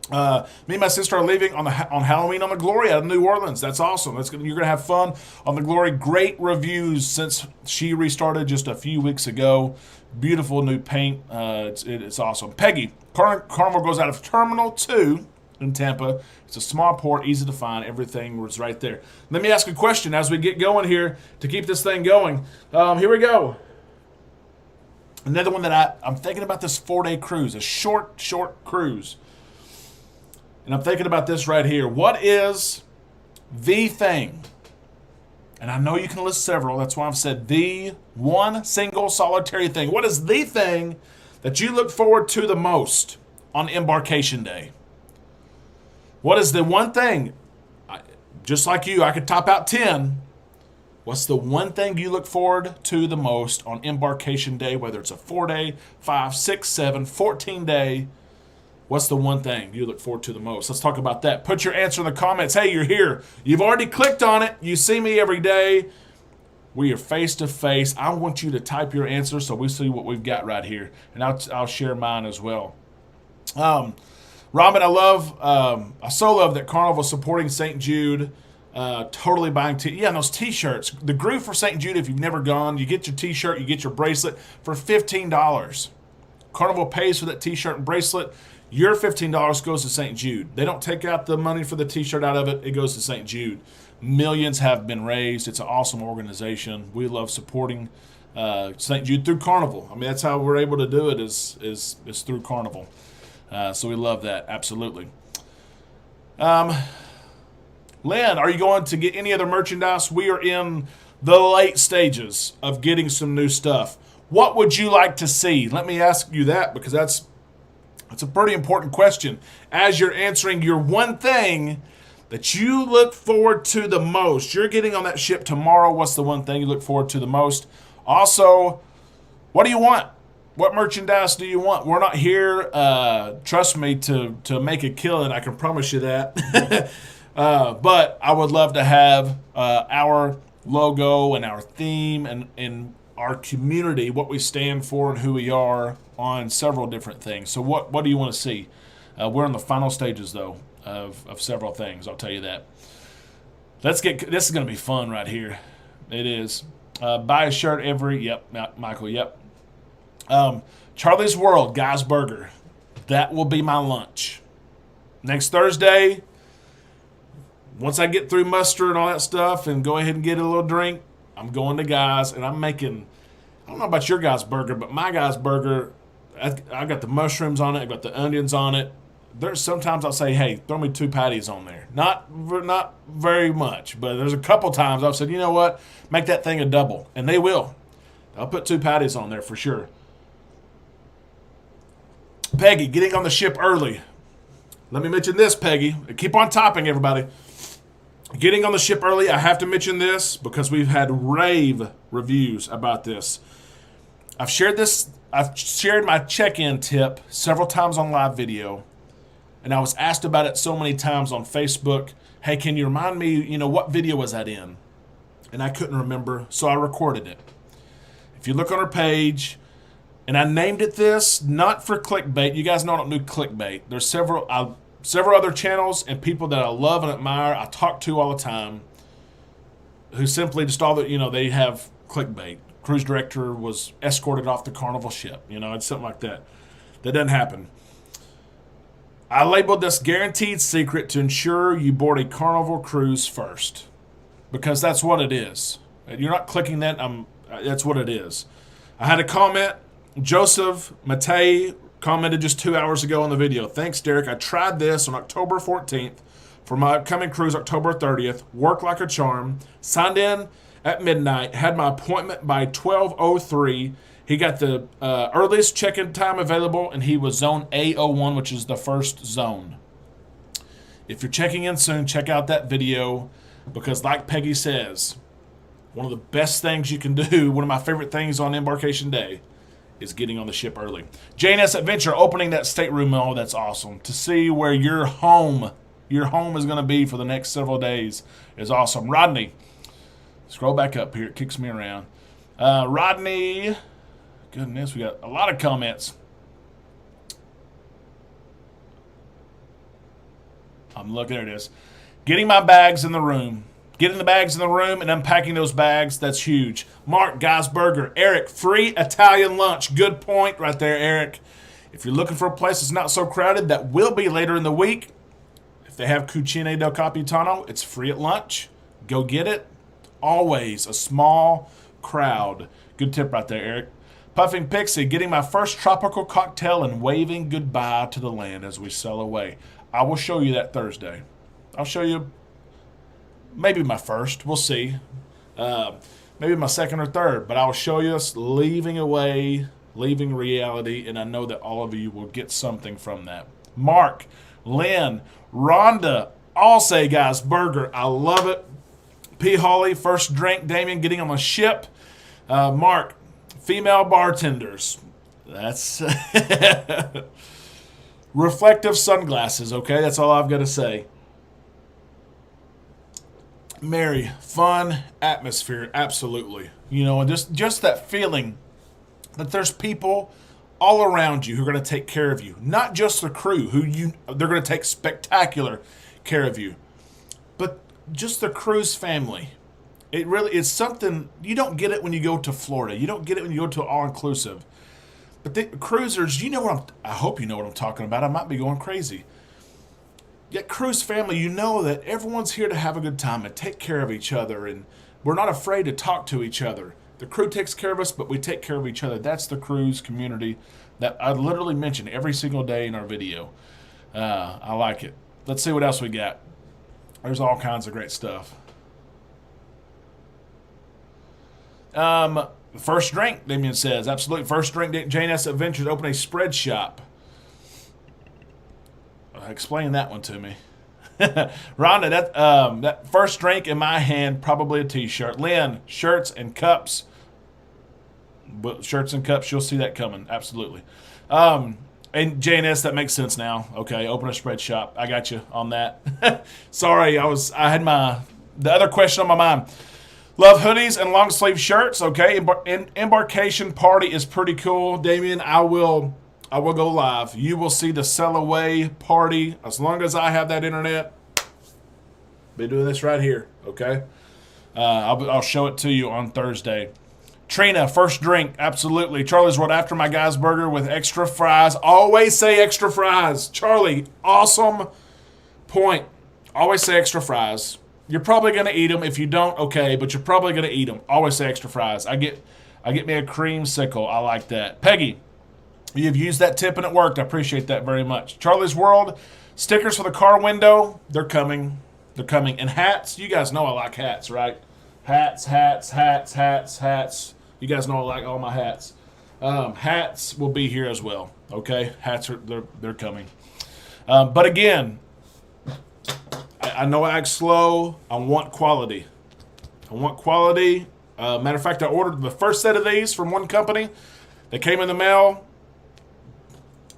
Me and my sister are leaving on Halloween on the Glory out of New Orleans. That's awesome. You're going to have fun on the Glory. Great reviews since she restarted just a few weeks ago. Beautiful new paint. It's awesome. Peggy, Carnival goes out of Terminal 2 in Tampa. It's a small port, easy to find. Everything was right there. Let me ask a question as we get going here to keep this thing going. Here we go. Another one that I'm thinking about, this 4-day cruise, a short cruise. And I'm thinking about this right here. What is the thing? And I know you can list several. That's why I've said the one single solitary thing. What is the thing that you look forward to the most on Embarkation Day? What is the one thing? Just like you, I could top out 10. What's the one thing you look forward to the most on Embarkation Day, whether it's a 4-day, 5, 6, 7, 14-day? What's the one thing you look forward to the most? Let's talk about that. Put your answer in the comments. Hey, you're here. You've already clicked on it. You see me every day. We are face to face. I want you to type your answer so we see what we've got right here. And I'll share mine as well. Robin, I so love that Carnival supporting St. Jude. Totally buying and those t-shirts. The Groove for St. Jude, if you've never gone, you get your t-shirt, you get your bracelet for $15. Carnival pays for that t-shirt and bracelet. Your $15 goes to St. Jude. They don't take out the money for the t-shirt out of it. It goes to St. Jude. Millions have been raised. It's an awesome organization. We love supporting St. Jude through Carnival. I mean, that's how we're able to do it is through Carnival. So we love that, absolutely. Lynn, are you going to get any other merchandise? We are in the late stages of getting some new stuff. What would you like to see? Let me ask you that, because that's a pretty important question. As you're answering your one thing that you look forward to the most, you're getting on that ship tomorrow. What's the one thing you look forward to the most? Also, what do you want? What merchandise do you want? We're not here, trust me, to make a killing. I can promise you that. But I would love to have our logo and our theme and our community, what we stand for and who we are, on several different things. So what do you want to see? We're in the final stages, though, of several things. I'll tell you that. This is going to be fun right here. It is. Buy a shirt yep, Michael, yep. Charlie's World, Guy's Burger. That will be my lunch. Next Thursday, once I get through muster and all that stuff and go ahead and get a little drink, I'm going to Guy's, and I'm making, I don't know about your Guy's Burger, but my Guy's Burger, I got the mushrooms on it, I got the onions on it. There's sometimes I'll say, hey, throw me 2 patties on there. Not very much, but there's a couple times I've said, you know what, make that thing a double, and they will. I'll put 2 patties on there for sure. Peggy, getting on the ship early. Let me mention this, Peggy. Keep on topping, everybody. Getting on the ship early, I have to mention this because we've had rave reviews about this. I've shared my check-in tip several times on live video, and I was asked about it so many times on Facebook. Hey, can you remind me, what video was that in? And I couldn't remember, so I recorded it. If you look on our page, and I named it this, not for clickbait. You guys know I don't do clickbait. There's several other channels and people that I love and admire, I talk to all the time, who simply just they have clickbait. Cruise director was escorted off the Carnival ship. It's something like that. That doesn't happen. I labeled this guaranteed secret to ensure you board a Carnival cruise first, because that's what it is. You're not clicking that. That's what it is. I had a comment. Joseph Matei commented just 2 hours ago on the video. Thanks, Derek. I tried this on October 14th for my upcoming cruise October 30th. Worked like a charm. Signed in at midnight. Had my appointment by 12:03. He got the earliest check-in time available, and he was zone A01, which is the first zone. If you're checking in soon, check out that video, because like Peggy says, one of the best things you can do, one of my favorite things on embarkation day, is getting on the ship early. JNS Adventure opening that stateroom. Oh, that's awesome. To see where your home is going to be for the next several days is awesome. Rodney, scroll back up here. It kicks me around. Rodney, goodness, we got a lot of comments. I'm looking at this. Getting my bags in the room. Getting the bags in the room and unpacking those bags, that's huge. Mark, Guy's Burger. Eric, free Italian lunch. Good point right there, Eric. If you're looking for a place that's not so crowded, that will be later in the week. If they have Cucine del Capitano, it's free at lunch. Go get it. Always a small crowd. Good tip right there, Eric. Puffing Pixie, getting my first tropical cocktail and waving goodbye to the land as we sail away. I will show you that Thursday. I'll show you maybe my first. We'll see. Maybe my second or third. But I'll show you us leaving reality, and I know that all of you will get something from that. Mark, Lynn, Rhonda, all say Guy's Burger. I love it. P. Hawley, first drink. Damien, getting on a ship. Mark, female bartenders. That's reflective sunglasses, okay? That's all I've got to say. Mary, fun atmosphere, absolutely. And just that feeling that there's people all around you who are going to take care of you. Not just the crew, they're going to take spectacular care of you, but just the cruise family. It really is something, you don't get it when you go to Florida. You don't get it when you go to all-inclusive. But the cruisers, I hope you know what I'm talking about. I might be going crazy. Yet cruise family, you know that everyone's here to have a good time and take care of each other, and we're not afraid to talk to each other. The crew takes care of us, but we take care of each other. That's the cruise community that I literally mention every single day in our video. I like it. Let's see what else we got. There's all kinds of great stuff. First drink, Damien says. Absolutely. First drink, JNS Adventures open a spread shop. Explain that one to me. Rhonda, that first drink in my hand, probably a t-shirt. Lynn, shirts and cups. Shirts and cups, you'll see that coming. Absolutely. And JNS, that makes sense now. Okay, open a spread shop. I got you on that. Sorry, I had the other question on my mind. Love hoodies and long sleeve shirts. Okay, embarkation party is pretty cool. Damien, I will go live. You will see the sell away party as long as I have that internet. Be doing this right here. Okay, I'll show it to you on Thursday. Trina, first drink, absolutely. Charlie's right after my guy's burger with extra fries. Always say extra fries. Charlie, awesome point. Always say extra fries. You're probably going to eat them. If you don't, okay, but you're probably going to eat them. Always say extra fries. I get me a creamsicle. I like that. Peggy, you've used that tip and it worked. I appreciate that very much. Charlie's World, stickers for the car window. They're coming. They're coming. And hats. You guys know I like hats, right? Hats. You guys know I like all my hats. Hats will be here as well. Okay, hats they're coming. But again, I know I act slow. I want quality. Matter of fact, I ordered the first set of these from one company. They came in the mail.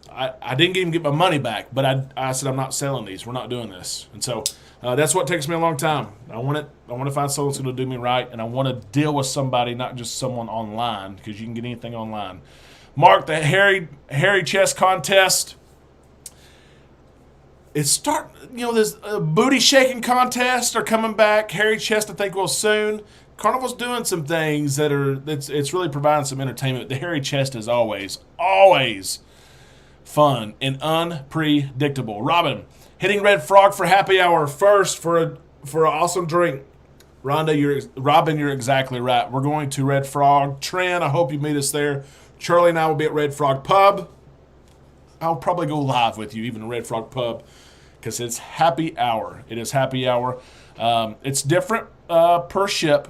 I didn't even get my money back, but I said I'm not selling these. We're not doing this, and so. That's what takes me a long time. I want to find someone that's going to do me right, and I want to deal with somebody, not just someone online, because you can get anything online. Mark, the hairy chest contest. This booty shaking contest are coming back. Hairy chest, I think, will soon. Carnival's doing some things it's really providing some entertainment. The hairy chest is always fun and unpredictable. Robin. Hitting Red Frog for happy hour first for an awesome drink. Robin, you're exactly right. We're going to Red Frog. Trent, I hope you meet us there. Charlie and I will be at Red Frog Pub. I'll probably go live with you, even at Red Frog Pub, because it's happy hour. It is happy hour. It's different per ship,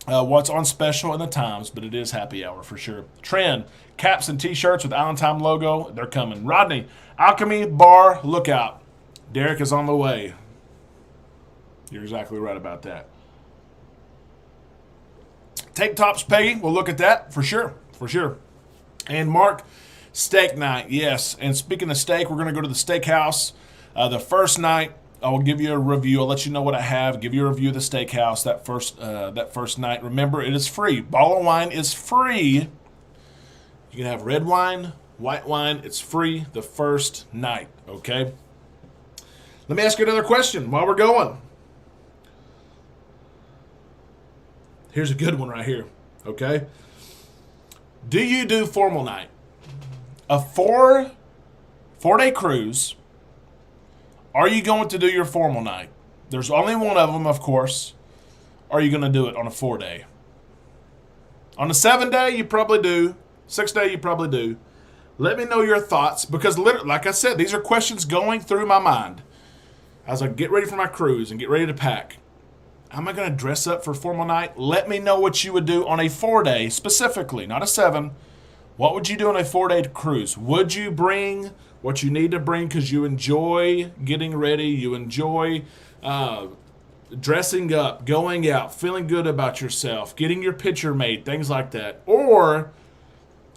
what's on special in the times, but it is happy hour for sure. Trend, caps and t-shirts with Island Time logo. They're coming. Rodney, Alchemy Bar Lookout. Derek is on the way. You're exactly right about that. Tank tops, Peggy. We'll look at that for sure. And Mark, steak night. Yes. And speaking of steak, we're going to go to the steakhouse. The first night, I will give you a review. I'll let you know what I have. Give you a review of the steakhouse that first night. Remember, it is free. Bottle of wine is free. You can have red wine, white wine. It's free the first night. Okay. Let me ask you another question while we're going. Here's a good one right here, okay? Do you do formal night? A four-day cruise. Are you going to do your formal night? There's only one of them, of course. Are you going to do it on a 4-day? On a 7-day, you probably do. 6-day, you probably do. Let me know your thoughts, because like I said, these are questions going through my mind as I get ready for my cruise and get ready to pack. Am I going to dress up for formal night? Let me know what you would do on a 4-day, specifically, not a 7. What would you do on a 4-day cruise? Would you bring what you need to bring because you enjoy getting ready, you enjoy dressing up, going out, feeling good about yourself, getting your picture made, things like that? Or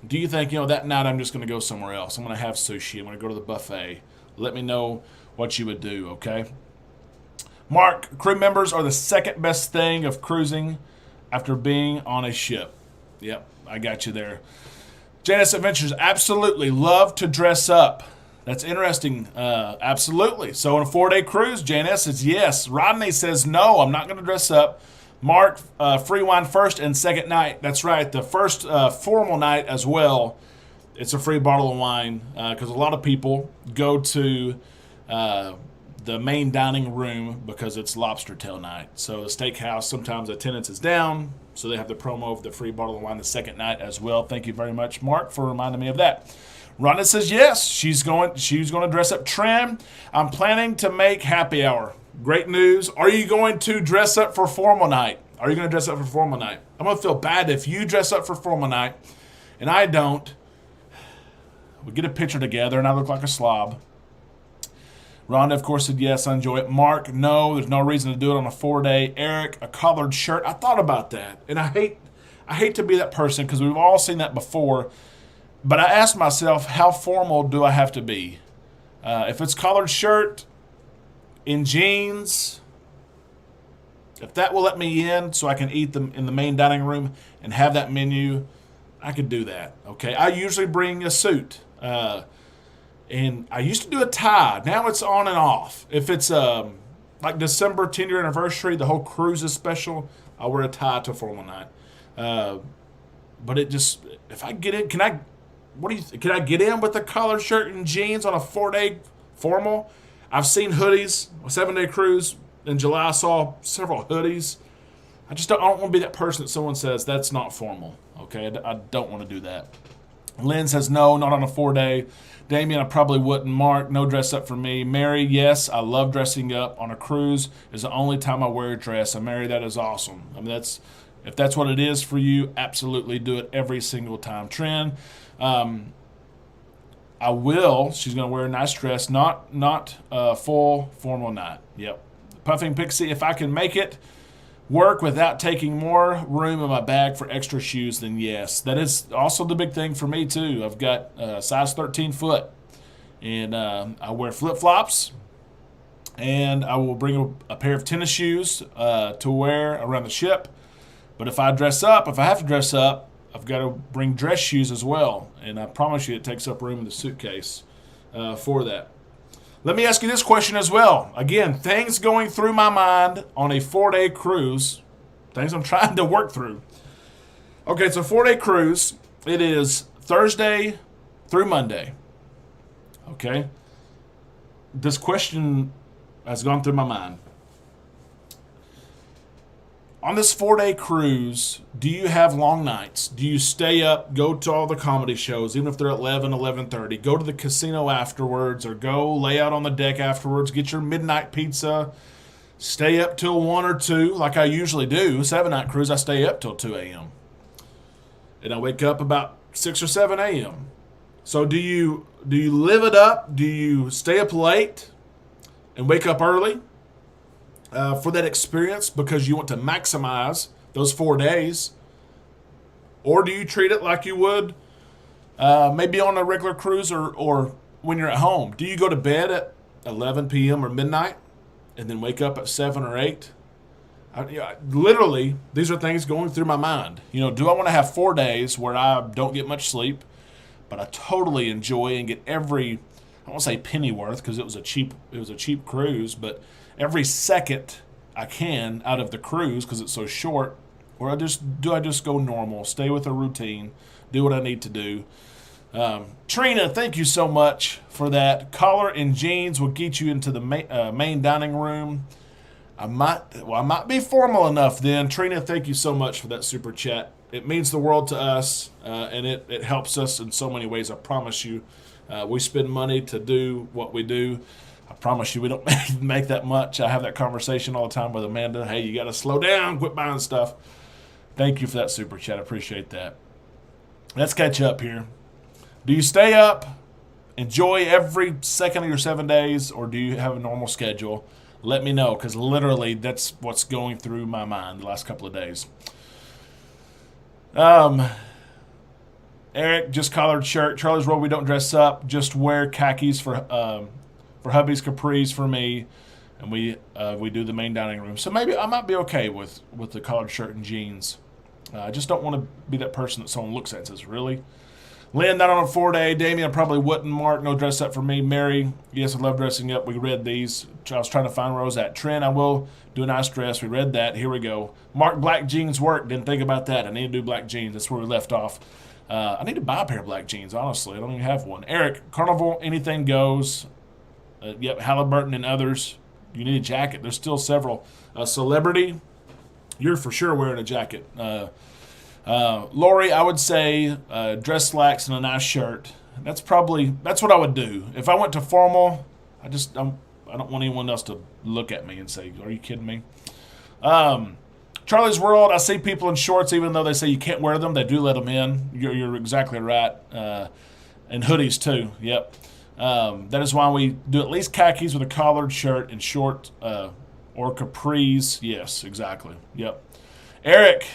do you think, that night I'm just going to go somewhere else? I'm going to have sushi. I'm going to go to the buffet. Let me know what you would do, okay? Mark, crew members are the second best thing of cruising after being on a ship. Yep, I got you there. JNS Adventures, absolutely love to dress up. That's interesting. Absolutely. So on a 4-day cruise, JNS says yes. Rodney says no, I'm not going to dress up. Mark, free wine first and second night. That's right. The first formal night as well, it's a free bottle of wine because a lot of people go to the main dining room because it's lobster tail night. So the steakhouse, sometimes attendance is down, so they have the promo of the free bottle of wine the second night as well. Thank you very much, Mark, for reminding me of that. Rhonda says yes, she's going to dress up trim. I'm planning to make happy hour. Great news. Are you going to dress up for formal night? Are you going to dress up for formal night? I'm going to feel bad if you dress up for formal night and I don't. We get a picture together and I look like a slob. Rhonda, of course, said yes, I enjoy it. Mark, no, there's no reason to do it on a 4-day. Eric, a collared shirt. I thought about that, and I hate to be that person because we've all seen that before. But I asked myself, how formal do I have to be? If it's collared shirt, in jeans, if that will let me in so I can eat them in the main dining room and have that menu, I could do that. Okay, I usually bring a suit. And I used to do a tie. Now it's on and off. If it's like December 10-year anniversary, the whole cruises special, I'll wear a tie to formal night. But it just, if I get in, can I get in with a collared shirt and jeans on a 4-day formal? I've seen hoodies, a 7-day cruise in July. I saw several hoodies. I don't want to be that person that someone says that's not formal. Okay, I don't want to do that. Lynn says no, not on a 4-day. Damien, I probably wouldn't. Mark, no dress up for me. Mary, yes, I love dressing up. On a cruise is the only time I wear a dress. And Mary, that is awesome. I mean, if that's what it is for you, absolutely do it every single time. Trin, I will. She's going to wear a nice dress, not full formal night. Yep. Puffing Pixie, if I can make it work without taking more room in my bag for extra shoes, then yes. That is also the big thing for me too. I've got size 13 foot, and I wear flip-flops, and I will bring a pair of tennis shoes to wear around the ship. But if I have to dress up, I've got to bring dress shoes as well, and I promise you it takes up room in the suitcase for that. Let me ask you this question as well. Again, things going through my mind on a 4-day cruise, things I'm trying to work through. Okay, it's a 4-day cruise. It is Thursday through Monday. Okay? This question has gone through my mind. On this 4-day cruise, do you have long nights? Do you stay up, go to all the comedy shows, even if they're at 11:30, go to the casino afterwards, or go lay out on the deck afterwards, get your midnight pizza, stay up till 1 or 2, like I usually do. 7-night cruise, I stay up till 2 a.m. And I wake up about 6 or 7 a.m. So do you live it up? Do you stay up late and wake up early? For that experience because you want to maximize those 4 days? Or do you treat it like you would maybe on a regular cruise or when you're at home? Do you go to bed at 11 p.m. or midnight and then wake up at 7 or 8? Literally, these are things going through my mind. Do I want to have 4 days where I don't get much sleep, but I totally enjoy and get every, I won't say penny worth because it was a cheap cruise, but every second I can out of the cruise because it's so short, or do I just go normal, stay with a routine, do what I need to do? Trina, thank you so much for that. Collar and jeans will get you into the main dining room. I might be formal enough then. Trina, thank you so much for that super chat. It means the world to us, and it helps us in so many ways, I promise you. We spend money to do what we do. I promise you we don't make that much. I have that conversation all the time with Amanda. Hey, you got to slow down, quit buying stuff. Thank you for that super chat. I appreciate that. Let's catch up here. Do you stay up, enjoy every second of your 7 days, or do you have a normal schedule? Let me know, because literally that's what's going through my mind the last couple of days. Eric, just collared shirt. Charlie's World, we don't dress up. Just wear khakis for hubby's capris for me, and we do the main dining room. So maybe I might be okay with the collared shirt and jeans. I just don't want to be that person that someone looks at and says, really? Lynn, not on a 4-day. Damien, I probably wouldn't. Mark, no dress up for me. Mary, yes, I love dressing up. We read these. I was trying to find where I was at. Trent, I will do a nice dress. We read that. Here we go. Mark, black jeans work. Didn't think about that. I need to do black jeans. That's where we left off. I need to buy a pair of black jeans, honestly. I don't even have one. Eric, Carnival, anything goes. Yep, Halliburton and others. You need a jacket. There's still several. Celebrity, you're for sure wearing a jacket. Lori, I would say dress slacks and a nice shirt. That's what I would do. If I went to formal, I don't want anyone else to look at me and say, are you kidding me? Charlie's World, I see people in shorts, even though they say you can't wear them. They do let them in. You're exactly right. And hoodies, too. Yep. That is why we do at least khakis with a collared shirt and short or capris. Yes, exactly. Yep. Eric.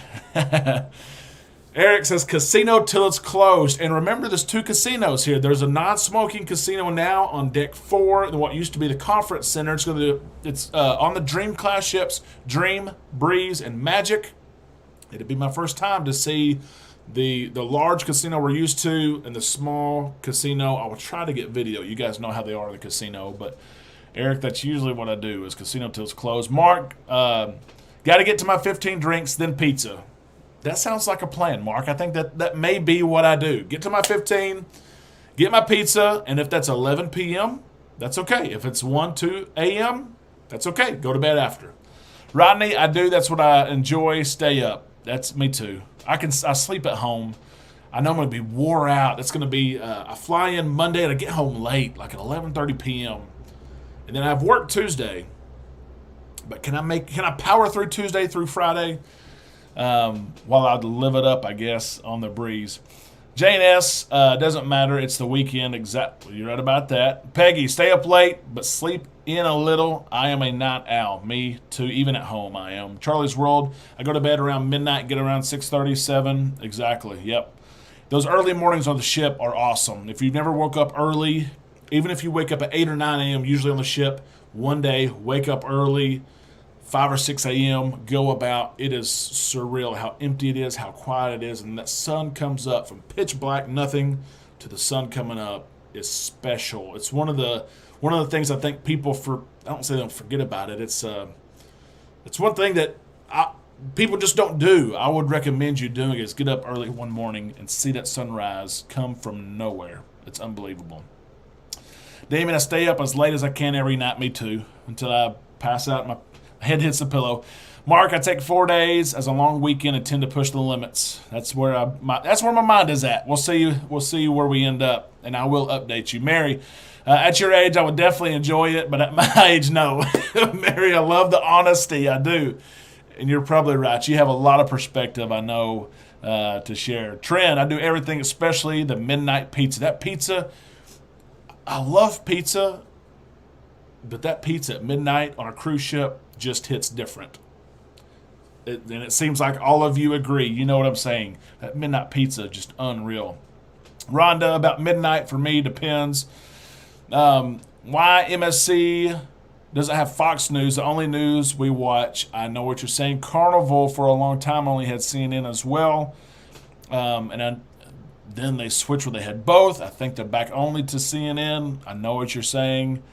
Eric says casino till it's closed. And remember, there's 2 casinos here. There's a non-smoking casino now on deck 4 in what used to be the conference center. It's on the Dream class ships, Dream, Breeze, and Magic. It'd be my first time to see the large casino we're used to and the small casino. I will try to get video. You guys know how they are in the casino. But, Eric, that's usually what I do is casino till it's closed. Mark, got to get to my 15 drinks, then pizza. That sounds like a plan, Mark. I think that may be what I do. Get to my 15, get my pizza, and if that's 11 p.m., that's okay. If it's 1, 2 a.m., that's okay. Go to bed after. Rodney, I do. That's what I enjoy. Stay up. That's me too. I sleep at home. I know I'm going to be wore out. It's going to be, I fly in Monday and I get home late, like at 11:30 p.m. And then I have work Tuesday. But can I power through Tuesday through Friday? While I'd live it up, I guess, on the breeze. J&S, doesn't matter. It's the weekend. Exactly. You're right about that. Peggy, stay up late, but sleep in a little. I am a night owl. Me too. Even at home, I am. Charlie's World, I go to bed around midnight, get around 6:37. Exactly. Yep. Those early mornings on the ship are awesome. If you've never woke up early, even if you wake up at 8 or 9 a.m., usually on the ship, one day, wake up early, 5 or 6 a.m., go about. It is surreal how empty it is, how quiet it is, and that sun comes up from pitch black nothing to the sun coming up is special. It's one of the things I think people I don't say they don't forget about it. It's one thing that people just don't do. I would recommend you doing is get up early one morning and see that sunrise come from nowhere. It's unbelievable. Damien, I stay up as late as I can every night. Me too, until I pass out. My head hits the pillow. Mark, I take 4 days as a long weekend and tend to push the limits. That's where my mind is at. We'll see where we end up, and I will update you. Mary, at your age, I would definitely enjoy it, but at my age, no. Mary, I love the honesty. I do, and you're probably right. You have a lot of perspective, I know, to share. Trent, I do everything, especially the midnight pizza. That pizza, I love pizza, but that pizza at midnight on a cruise ship just hits different. And it seems like all of you agree. You know what I'm saying. That midnight pizza, just unreal. Rhonda, about midnight for me, depends. Why MSC doesn't have Fox News, the only news we watch. I know what you're saying. Carnival for a long time only had CNN as well. Then they switched where they had both. I think they're back only to CNN. I know what you're saying.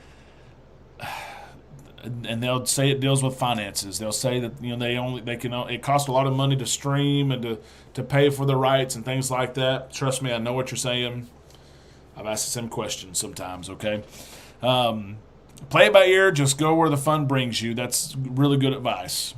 And they'll say it deals with finances. They'll say that it costs a lot of money to stream and to pay for the rights and things like that. Trust me, I know what you're saying. I've asked the same questions sometimes. Okay, play it by ear. Just go where the fun brings you. That's really good advice.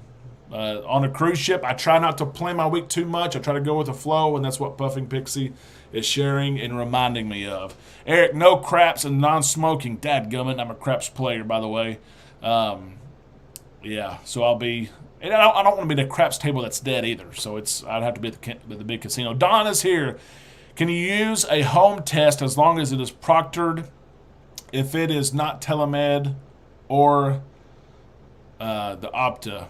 On a cruise ship, I try not to plan my week too much. I try to go with the flow, and that's what Puffing Pixie is sharing and reminding me of. Eric, no craps and non-smoking. Dadgummit, I'm a craps player, by the way. So I'll be, and I don't want to be the craps table that's dead either. So I'd have to be at the big casino. Don is here. Can you use a home test as long as it is proctored if it is not telemed or the Opta?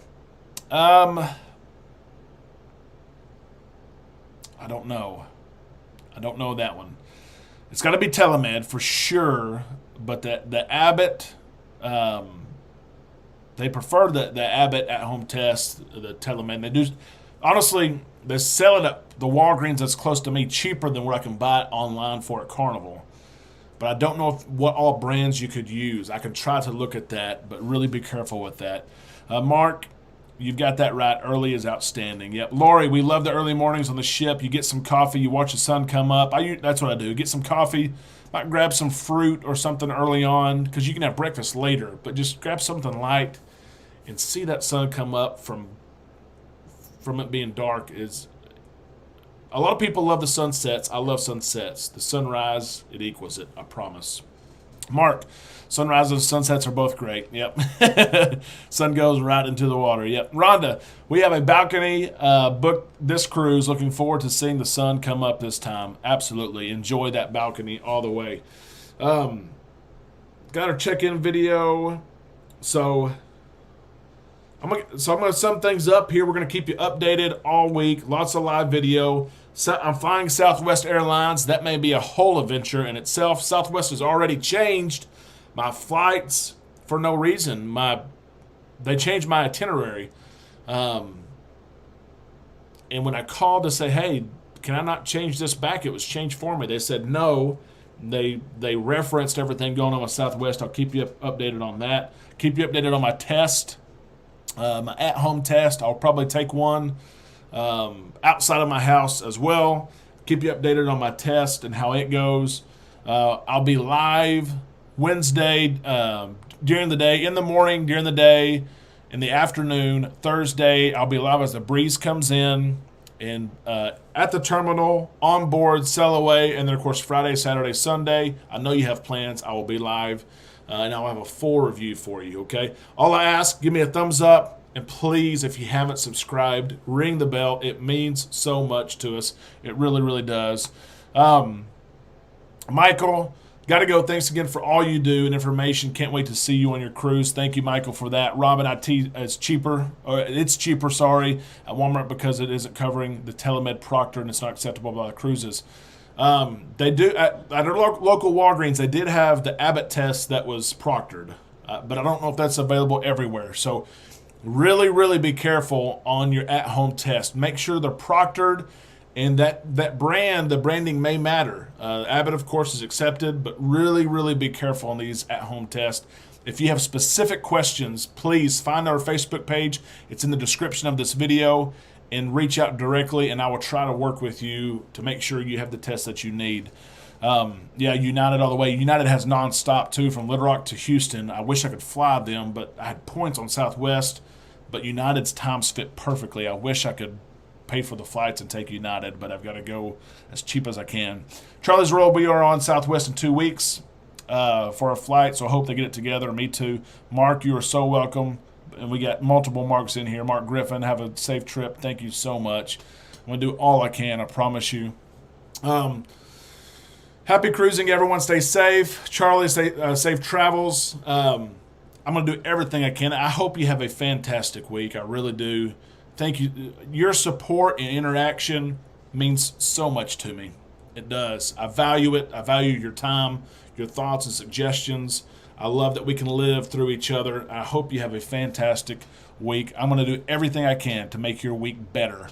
I don't know. I don't know that one. It's got to be telemed for sure, but the Abbott, they prefer the Abbott at-home test, the telemed. They do, honestly, they sell it at the Walgreens that's close to me cheaper than what I can buy it online for at Carnival. But I don't know what all brands you could use. I can try to look at that, but really be careful with that. Mark, you've got that right. Early is outstanding. Yep. Lori, we love the early mornings on the ship. You get some coffee. You watch the sun come up. That's what I do. Get some coffee. Might grab some fruit or something early on because you can have breakfast later. But just grab something light and see that sun come up from it being dark. A lot of people love the sunsets. I love sunsets. The sunrise, it equals it. I promise. Mark, sunrises and sunsets are both great. Yep. Sun goes right into the water. Yep. Rhonda, we have a balcony booked this cruise. Looking forward to seeing the sun come up this time. Absolutely. Enjoy that balcony all the way. Got our check-in video. So I'm gonna sum things up here. We're gonna keep you updated all week. Lots of live video. So I'm flying Southwest Airlines. That may be a whole adventure in itself. Southwest has already changed my flights for no reason. They changed my itinerary. And when I called to say, hey, can I not change this back? It was changed for me. They said no. They referenced everything going on with Southwest. I'll keep you updated on that. Keep you updated on my test, my at-home test. I'll probably take one outside of my house as well. Keep you updated on my test and how it goes. I'll be live Wednesday during the day, in the morning, during the day, in the afternoon. Thursday, I'll be live as the breeze comes in and at the terminal, on board, sail away, and then, of course, Friday, Saturday, Sunday. I know you have plans. I will be live, and I'll have a full review for you, okay? All I ask, give me a thumbs up. And please, if you haven't subscribed, ring the bell. It means so much to us. It really, really does. Michael, got to go. Thanks again for all you do and information. Can't wait to see you on your cruise. Thank you, Michael, for that. Robin IT is cheaper. It's cheaper, sorry, at Walmart because it isn't covering the Telemed Proctor and it's not acceptable by the cruises. They do at our local Walgreens. They did have the Abbott test that was proctored, but I don't know if that's available everywhere. So really, really be careful on your at-home test. Make sure they're proctored, and that brand, the branding may matter. Abbott, of course, is accepted, but really, really be careful on these at-home tests. If you have specific questions, please find our Facebook page. It's in the description of this video, and reach out directly, and I will try to work with you to make sure you have the test that you need. United all the way. United has nonstop too from Little Rock to Houston. I wish I could fly them, but I had points on Southwest. But United's times fit perfectly. I wish I could pay for the flights and take United, but I've got to go as cheap as I can. Charlie's Royal, we are on Southwest in 2 weeks for a flight, so I hope they get it together. Me too. Mark, you are so welcome. And we got multiple Marks in here. Mark Griffin, have a safe trip. Thank you so much. I'm going to do all I can, I promise you. Happy cruising, everyone. Stay safe. Charlie, safe travels. I'm going to do everything I can. I hope you have a fantastic week. I really do. Thank you. Your support and interaction means so much to me. It does. I value it. I value your time, your thoughts and suggestions. I love that we can live through each other. I hope you have a fantastic week. I'm going to do everything I can to make your week better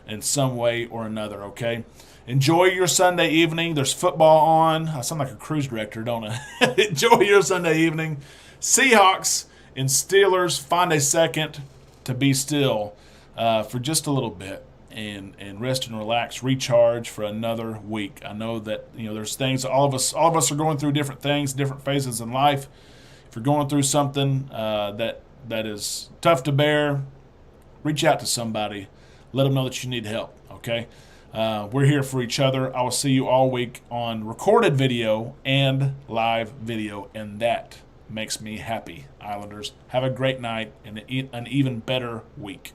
in some way or another, okay? Enjoy your Sunday evening. There's football on. I sound like a cruise director, don't I? Enjoy your Sunday evening. Seahawks and Steelers find a second to be still for just a little bit and rest and relax, recharge for another week. I know that there's things all of us are going through different things, different phases in life. If you're going through something that is tough to bear, reach out to somebody. Let them know that you need help. Okay. We're here for each other. I will see you all week on recorded video and live video, and that makes me happy. Islanders, have a great night and an even better week.